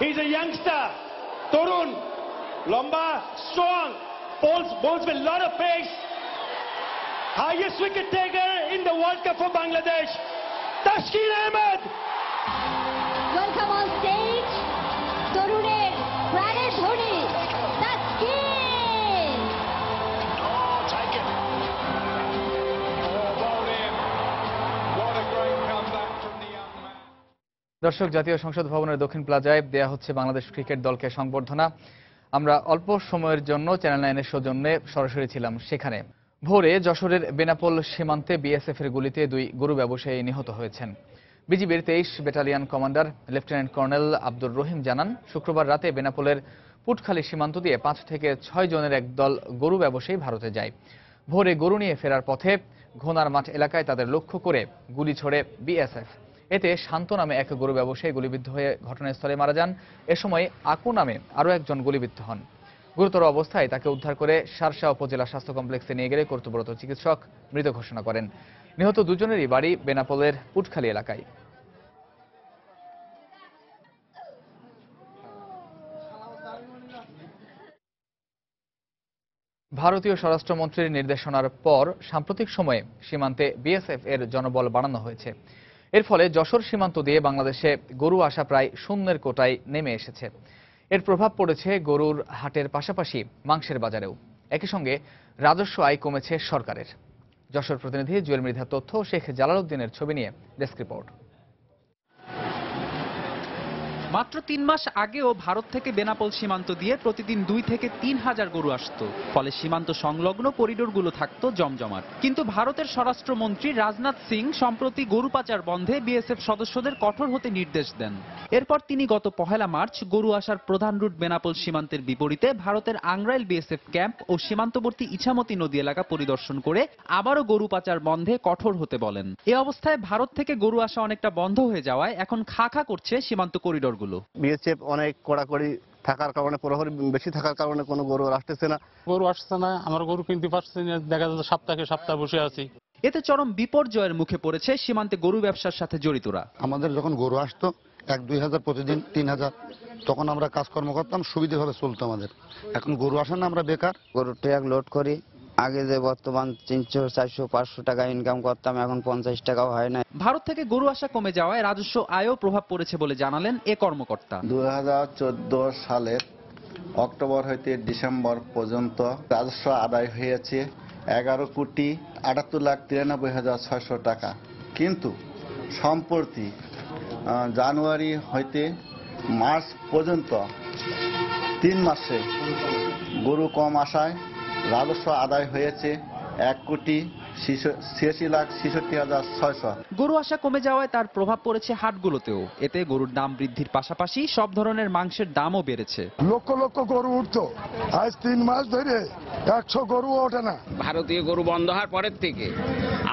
He's a youngster, Torun, Lomba, strong, bowls with a lot of pace. Highest wicket taker in the World Cup for Bangladesh, Tashkeen Ahmed. Welcome on stage, তরুণের প্রাণের ধ্বনি Taskin. Oh, take it. Oh, bowled in. What a great comeback from the young man. দর্শক, জাতীয় সংসদ ভবনের দক্ষিণ প্লাজায় দেয়া হচ্ছে বাংলাদেশ ক্রিকেট দলকে সংবর্ধনা। আমরা অল্প সময়ের জন্য চ্যানেল 9 এর সৌজন্যে সরাসরি ছিলাম সেখানে। ভোরে যশোরের বেনাপোল সীমান্তে বিএসএফ এর গুলিতে 2 গরু ব্যবসায়ী নিহত হয়েছেন। বিজিবির 23 battalion commander lieutenant colonel Abdur Rahim জানান, শুক্রবার রাতে বেনাপোলের পুটখালী সীমান্ত দিয়ে 5 থেকে 6 জনের একদল গরু ব্যবসায়ী ভারতে যায়। ভোরে গরু নিয়ে ফেরার পথে ঘোনার মাঠ এলাকায় তাদের লক্ষ্য করে গুলি ছোড়ে বিএসএফ। এতে শান্ত নামে এক গরু ব্যবসায়ী গুলিবিদ্ধ হয়ে ঘটনাস্থলে মারা যান। এ সময় আকু নামে আরও একজন গুলিবিদ্ধ হন। গুরুতর অবস্থায় তাকে উদ্ধার করে শার্শা উপজেলা স্বাস্থ্য কমপ্লেক্সে নিয়ে গেলে কর্তব্যরত চিকিৎসক মৃত ঘোষণা করেন। নিহত দুজনেরই বাড়ি বেনাপোলের পুটখালী এলাকায়। ভারতীয় স্বরাষ্ট্রমন্ত্রীর নির্দেশনার পর সাম্প্রতিক সময়ে সীমান্তে বিএসএফ এর জনবল বাড়ানো হয়েছে। এর ফলে যশোর সীমান্ত দিয়ে বাংলাদেশে গরু আসা প্রায় শূন্যের কোটায় নেমে এসেছে। এর প্রভাব পড়েছে গরুর হাটের পাশাপাশি মাংসের বাজারেও। একই সঙ্গে রাজস্ব আয় কমেছে সরকারের। যশোর প্রতিনিধি জুয়েল মৃধার তথ্য, শেখ জালালউদ্দিনের ছবি নিয়ে ডেস্ক রিপোর্ট। মাত্র 3 মাস আগেও ভারত থেকে বেনাপোল সীমান্ত দিয়ে প্রতিদিন 2 থেকে 3 হাজার গরু আসতো। ফলে সীমান্ত সংলগ্ন করিডোরগুলো থাকতো জমজমাট। কিন্তু ভারতের স্বরাষ্ট্রমন্ত্রী রাজনাথ সিং সম্প্রতি গরু পাচার বন্ধে বিএসএফ সদস্যদের কঠোর হতে নির্দেশ দেন। এরপর তিনি গত 1 মার্চ গরু আসার প্রধান রুট বেনাপোল সীমান্তের বিপরীতে ভারতের আংরাইল বিএসএফ ক্যাম্প ও সীমান্তবর্তী ইছামতি নদী এলাকা পরিদর্শন করে আবারও গরু পাচার বন্ধে কঠোর হতে বলেন। এ অবস্থায় ভারত থেকে গরু আসা অনেকটা বন্ধ হয়ে যাওয়ায় এখন খা করছে সীমান্ত করিডোর। বিএসএফ অনেক কড়াকড়ি থাকার কারণে, প্রহরী বেশি থাকার কারণে কোনো গরু আসতেছে না। গরু আসছে না, আমার গরু কিনতে পারছি না, দেখা যাচ্ছে সপ্তাহে বসে আছি। এতে চরম বিপর্যয়ের মুখে পড়েছে সীমান্তে গরু ব্যবসার সাথে জড়িতরা। আমাদের যখন গরু আসতো 1-2 হাজার প্রতিদিন, 3 হাজার, তখন আমরা কাজকর্ম করতাম, সুবিধাভাবে চলতো আমাদের। এখন গরু আসে না, আমরা বেকার। গরু ট্রাক লোড করি, আগে যে বর্তমান 300, 400, 500 টাকা ইনকাম করতাম, এখন 50 টাকাও হয় না। ভারত থেকে গরু আসা কমে যাওয়ায় রাজস্ব আয়ও প্রভাব পড়েছে বলে জানালেন এ কর্মকর্তা। 2014 সালের অক্টোবর হইতে ডিসেম্বর পর্যন্ত রাজস্ব আদায় হয়েছে 11,78,93,600 টাকা। কিন্তু সম্প্রতি জানুয়ারি হইতে মার্চ পর্যন্ত 3 মাসে গরু কম আসায় রাজস্ব আদায় হয়েছে 1,86,66,600। গরু আসা কমে যাওয়ায় তার প্রভাব পড়েছে হাটগুলোতেও। এতে গরুর দাম বৃদ্ধির পাশাপাশি সব ধরনের মাংসের দামও বেড়েছে। লক্ষ লক্ষ গরু উঠতো, আজ 3 মাস ধরে 100 গরু ওঠে না। ভারতীয় গরু বন্ধ হওয়ার পরের থেকে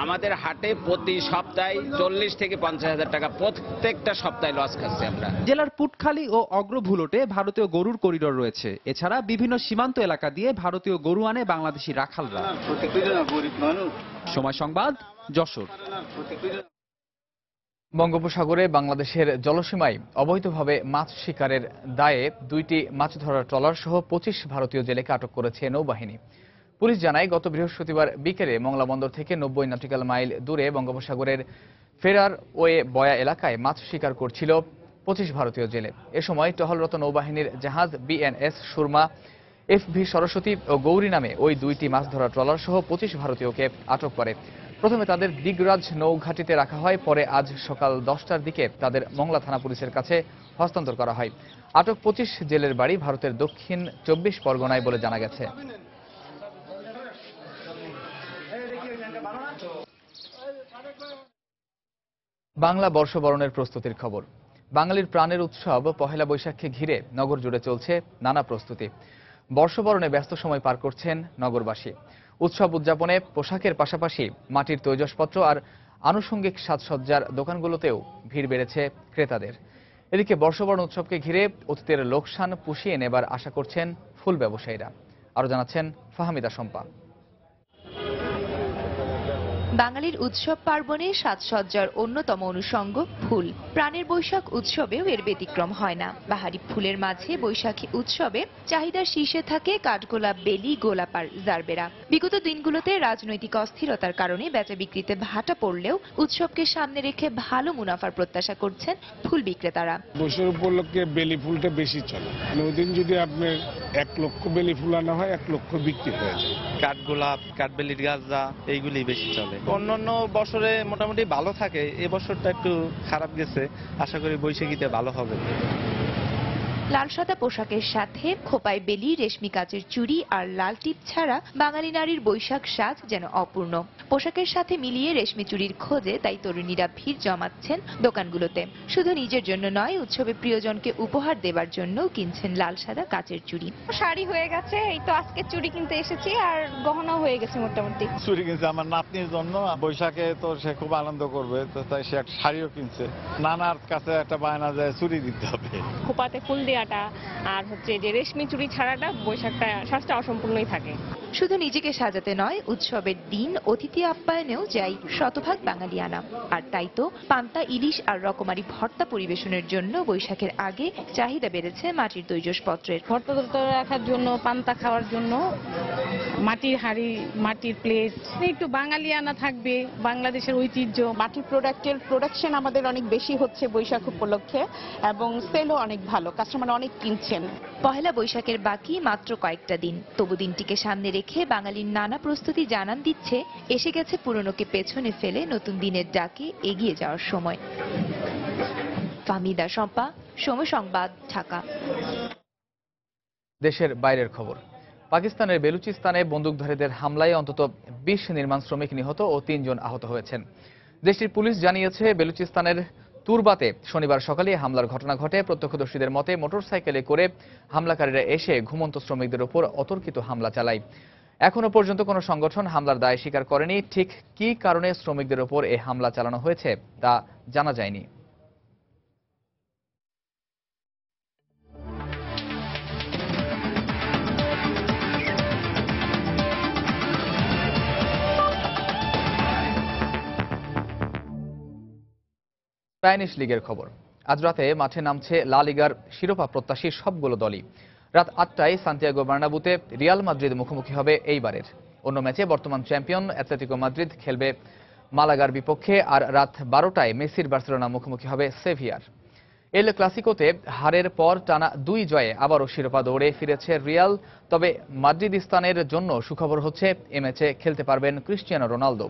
আমাদের হাটে প্রতি সপ্তাহে 40 থেকে 50 হাজার টাকা প্রত্যেকটা সপ্তাহে লস খাচ্ছি আমরা। জেলার পুটখালী ও অগ্রভুলটে ভারতীয় গরুর করিডোর রয়েছে। এছাড়া বিভিন্ন সীমান্ত এলাকা দিয়ে ভারতীয় গরু আনে বাংলাদেশি রাখালরা। সময় সংবাদ, যশোর। বঙ্গোপসাগরে বাংলাদেশের জলসীমায় অবৈধভাবে মাছ শিকারের দায়ে 2টি মাছ ধরার ট্রলার সহ 25 ভারতীয় জেলেকে আটক করেছে নৌবাহিনী। পুলিশ জানায়, গত বৃহস্পতিবার বিকেলে মংলা বন্দর থেকে 90 নটিক্যাল মাইল দূরে বঙ্গোপসাগরের ফেরার ওয়ে বয়া এলাকায় মাছ শিকার করছিল 25 ভারতীয় জেলে। এ সময় টহলরত নৌবাহিনীর জাহাজ বিএনএস সুরমা, এফভি সরস্বতী ও গৌরী নামে ওই 2টি মাছ ধরা ট্রলার সহ 25 ভারতীয়কে আটক করে। প্রথমে তাদের দিগরাজ নৌঘাটিতে রাখা হয়, পরে আজ সকাল 10টার দিকে তাদের মংলা থানা পুলিশের কাছে হস্তান্তর করা হয়। আটক 25 জেলের বাড়ি ভারতের দক্ষিণ 24 পরগনায় বলে জানা গেছে। বাংলা বর্ষবরণের প্রস্তুতির খবর। বাঙালির প্রাণের উৎসব পহেলা বৈশাখকে ঘিরে নগর জুড়ে চলছে নানা প্রস্তুতি। বর্ষবরণে ব্যস্ত সময় পার করছেন নগরবাসী। উৎসব উদযাপনে পোশাকের পাশাপাশি মাটির তৈজসপত্র আর আনুষঙ্গিক সাজসজ্জার দোকানগুলোতেও ভিড় বেড়েছে ক্রেতাদের। এদিকে বর্ষবরণ উৎসবকে ঘিরে অতীতের লোকসান পুষিয়ে নেবার আশা করছেন ফুল ব্যবসায়ীরা। আরো জানাচ্ছেন ফাহমিদা শম্পা। বাঙালির উৎসব পার্বণে সাজসজ্জার অন্যতম অনুষঙ্গ ফুল। প্রাণের বৈশাখ উৎসবেও এর ব্যতিক্রম হয় না। বাহারি ফুলের মাঝে বৈশাখী উৎসবে চাহিদার শীর্ষে থাকে কাঠগোলাপ, বেলি, গোলাপ আর জারবেরা। বিগত দিনগুলোতে রাজনৈতিক অস্থিরতার কারণে বেচা বিক্রিতে ভাটা পড়লেও উৎসবকে সামনে রেখে ভালো মুনাফার প্রত্যাশা করছেন ফুল বিক্রেতারা। বৈশাখ উপলক্ষে বেলি ফুলটা বেশি চলে। ওই দিন যদি আপনার 1 লক্ষ বেলি ফুল আনা হয়, 1 লক্ষ বিক্রি হয়ে যায়। কাঠগোলাপ, কাঠবেলির গাঁজা এইগুলি বেশি চলে। অন্যান্য বছরে মোটামুটি ভালো থাকে, এই বছরটা একটু খারাপ গেছে, আশা করি বৈশাখীতে ভালো হবে। লাল সাদা পোশাকের সাথে খোপায় বেলি, রেশমি কাচের চুড়ি আর লাল টিপ ছাড়া বাঙালি নারীর বৈশাখ সাজ যেন অপূর্ণ। পোশাকের সাথে মিলিয়ে রেশমি চুড়ির খোঁজে তাই তরুণীরা ভিড় জমাচ্ছেন দোকানগুলোতে। শুধু নিজের জন্য নয়, উৎসবে প্রিয়জনকে উপহার দেবার জন্য কিনছেন লাল সাদা কাচের চুড়ি। শাড়ি হয়ে গেছে, এই তো আজকে চুড়ি কিনতে এসেছি, আর গহনা হয়ে গেছে মোটামুটি। চুড়ি কিনছে আমার নাতনির জন্য, বৈশাখে তো সে খুব আনন্দ করবে, তো তাই সে একটা শাড়িও কিনছে। নানার কাছে একটা বায়না যায় চুড়ি দিতে হবে। খোপাতে ফুল দেওয়াটা আর হচ্ছে যে রেশমি চুড়ি ছাড়াটা বৈশাখটা সাজটা অসম্পূর্ণই থাকে। শুধু নিজেকে সাজাতে নয়, উৎসবের দিন অতিথি আপ্যায়নেও যাই শতভাগ বাঙালিয়ানা। আর তাই তো পান্তা, ইলিশ আর রকমারি ভর্তা পরিবেশনের জন্য বৈশাখের আগে চাহিদা বেড়েছে মাটির তৈজসপত্রের। ভর্তা রাখার জন্য, পান্তা খাওয়ার জন্য মাটির হাঁড়ি, মাটির প্লেট, একটু বাঙালিয়ানা থাকবে, বাংলাদেশের ঐতিহ্য। মাটির প্রোডাক্টের প্রোডাকশন আমাদের অনেক বেশি হচ্ছে বৈশাখ উপলক্ষে, এবং সেলও অনেক ভালো, কাস্টমার অনেক কিনছেন। পহেলা বৈশাখের বাকি মাত্র কয়েকটা দিন, তবু দিনটিকে সামনে রেখে বাঙালির নানা প্রস্তুতি জানান দিচ্ছে এসে গেছে পুরনোকে পেছনে ফেলে নতুন দিনের ডাকে এগিয়ে যাওয়ার সময়। ফাহমিদা শম্পা, সময় সংবাদ, ঢাকা। দেশের বাইরের খবর। পাকিস্তানের বেলুচিস্তানে বন্দুকধারীদের হামলায় অন্তত 20 নির্মাণ শ্রমিক নিহত ও 3 জন আহত হয়েছেন। দেশটির পুলিশ জানিয়েছে, বেলুচিস্তানের তুরবাতে শনিবার সকালে হামলার ঘটনা ঘটে। প্রত্যক্ষদর্শীদের মতে মোটরসাইকেলে করে হামলাকারীরা এসে ঘুমন্ত শ্রমিকদের উপর অতর্কিত হামলা চালায়। এখনো পর্যন্ত কোনো সংগঠন হামলার দায় স্বীকার করেনি। ঠিক কী কারণে শ্রমিকদের উপর এই হামলা চালানো হয়েছে তা জানা যায়নি। স্প্যানিশ লিগের খবর। আজ রাতে মাঠে নামছে লা লিগার শিরোপা প্রত্যাশী সবগুলো দলই। রাত 8টায় সান্তিয়াগো বার্নাবুতে রিয়াল মাদ্রিদ মুখোমুখি হবে এইবারের। অন্য ম্যাচে বর্তমান চ্যাম্পিয়ন অ্যাটলেটিকো মাদ্রিদ খেলবে মালাগার বিপক্ষে, আর রাত 12টায় মেসির বার্সেলোনা মুখোমুখি হবে সেভিয়ার। এল ক্লাসিকোতে হারের পর টানা 2 জয়ে আবারও শিরোপা দৌড়ে ফিরেছে রিয়াল। তবে মাদ্রিদিস্তানের জন্য সুখবর হচ্ছে, এ ম্যাচে খেলতে পারবেন ক্রিস্টিয়ানো রোনালদো।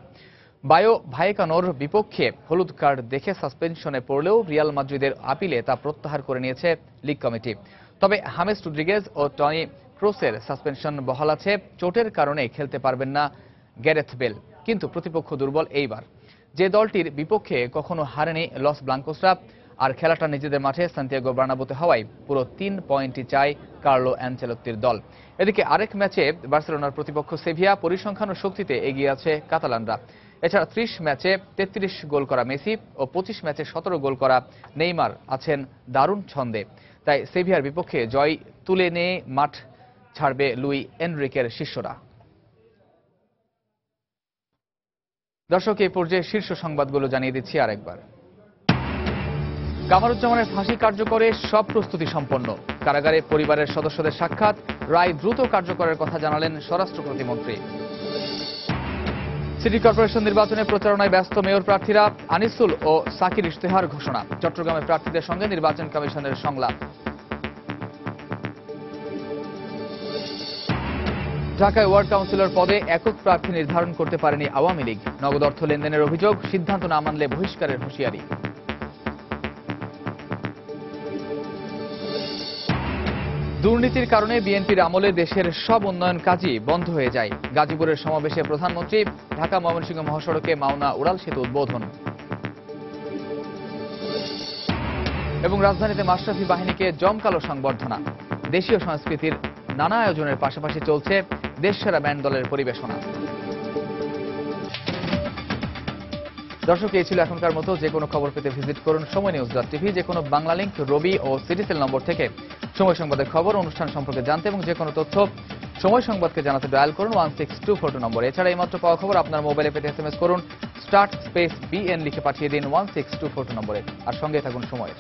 বায়ো ভায়েকানোর বিপক্ষে হলুদ কার্ড দেখে সাসপেনশনে পড়লেও রিয়াল মাদ্রিদের আপিলে তা প্রত্যাহার করে নিয়েছে লিগ কমিটি। তবে হামেস রদ্রিগেজ ও টনি ক্রোসের সাসপেনশন বহাল আছে। চোটের কারণে খেলতে পারবেন না গ্যারেথ বেল। কিন্তু প্রতিপক্ষ দুর্বল এইবার। যে দলটির বিপক্ষে কখনো হারেনি লস ব্লাঙ্কোসরা, আর খেলাটা নিজেদের মাঠে সান্তিয়াগো বার্নাবুতে হওয়ায় পুরো 3 পয়েন্টই চায় কার্লো অ্যানচেলত্তির দল। এদিকে আরেক ম্যাচে বার্সেলোনার প্রতিপক্ষ সেভিয়া, পরিসংখ্যান ও শক্তিতে এগিয়ে আছে কাতালানরা। এছাড়া 30 ম্যাচে 33 গোল করা মেসি ও 25 ম্যাচে 17 গোল করা নেইমার আছেন দারুণ ছন্দে। তাই সেভিয়ার বিপক্ষে জয় তুলে নিয়ে মাঠ ছাড়বে লুই এনরিকের শিষ্যরা। দর্শক, এই পর্যায়ে শীর্ষ সংবাদগুলো জানিয়ে দিচ্ছি আরেকবার। কামারুজ্জামানের ফাঁসি কার্যকরে সব প্রস্তুতি সম্পন্ন। কারাগারে পরিবারের সদস্যদের সাক্ষাৎ, রায় দ্রুত কার্যকরের কথা জানালেন স্বরাষ্ট্র প্রতিমন্ত্রী। সিটি কর্পোরেশন নির্বাচনে প্রচারণায় ব্যস্ত মেয়র প্রার্থীরা। আনিসুল ও সাকির ইশতেহার ঘোষণা। চট্টগ্রামে প্রার্থীদের সঙ্গে নির্বাচন কমিশনের সংলাপ। ঢাকায় ওয়ার্ড কাউন্সিলর পদে একক প্রার্থী নির্ধারণ করতে পারেনি আওয়ামী লীগ। নগদ অর্থ লেনদেনের অভিযোগ, সিদ্ধান্ত না মানলে বহিষ্কারের হুঁশিয়ারি। দুর্নীতির কারণে বিএনপির আমলে দেশের সব উন্নয়ন কাজই বন্ধ হয়ে যায়। গাজীপুরের সমাবেশে প্রধানমন্ত্রী। ঢাকা ময়মনসিংহ মহাসড়কে মাওনা উড়াল সেতু উদ্বোধন। এবং রাজধানীতে মাশরাফি বাহিনীকে জমকালো সংবর্ধনা। দেশীয় সংস্কৃতির নানা আয়োজনের পাশাপাশি চলছে দেশসেরা ব্যান্ড দলের পরিবেশনা। দর্শক, এই ছিল এখনকার মতো। যে কোনো খবর পেতে ভিজিট করুন সময়নিউজ.tv। যে কোনো বাংলা লিংক, রবি ও সিটিসেল নম্বর থেকে সময় সংবাদের খবর, অনুষ্ঠান সম্পর্কে জানতে এবং যে কোনো তথ্য সময় সংবাদকে জানাতে ডায়াল করুন 16242 নম্বর। এছাড়া এইমাত্র পাওয়া খবর আপনার মোবাইলে পেতে SMS করুন START SPACE BN লিখে পাঠিয়ে দিন 16242 নম্বরে। আর সঙ্গে থাকুন সময়ের।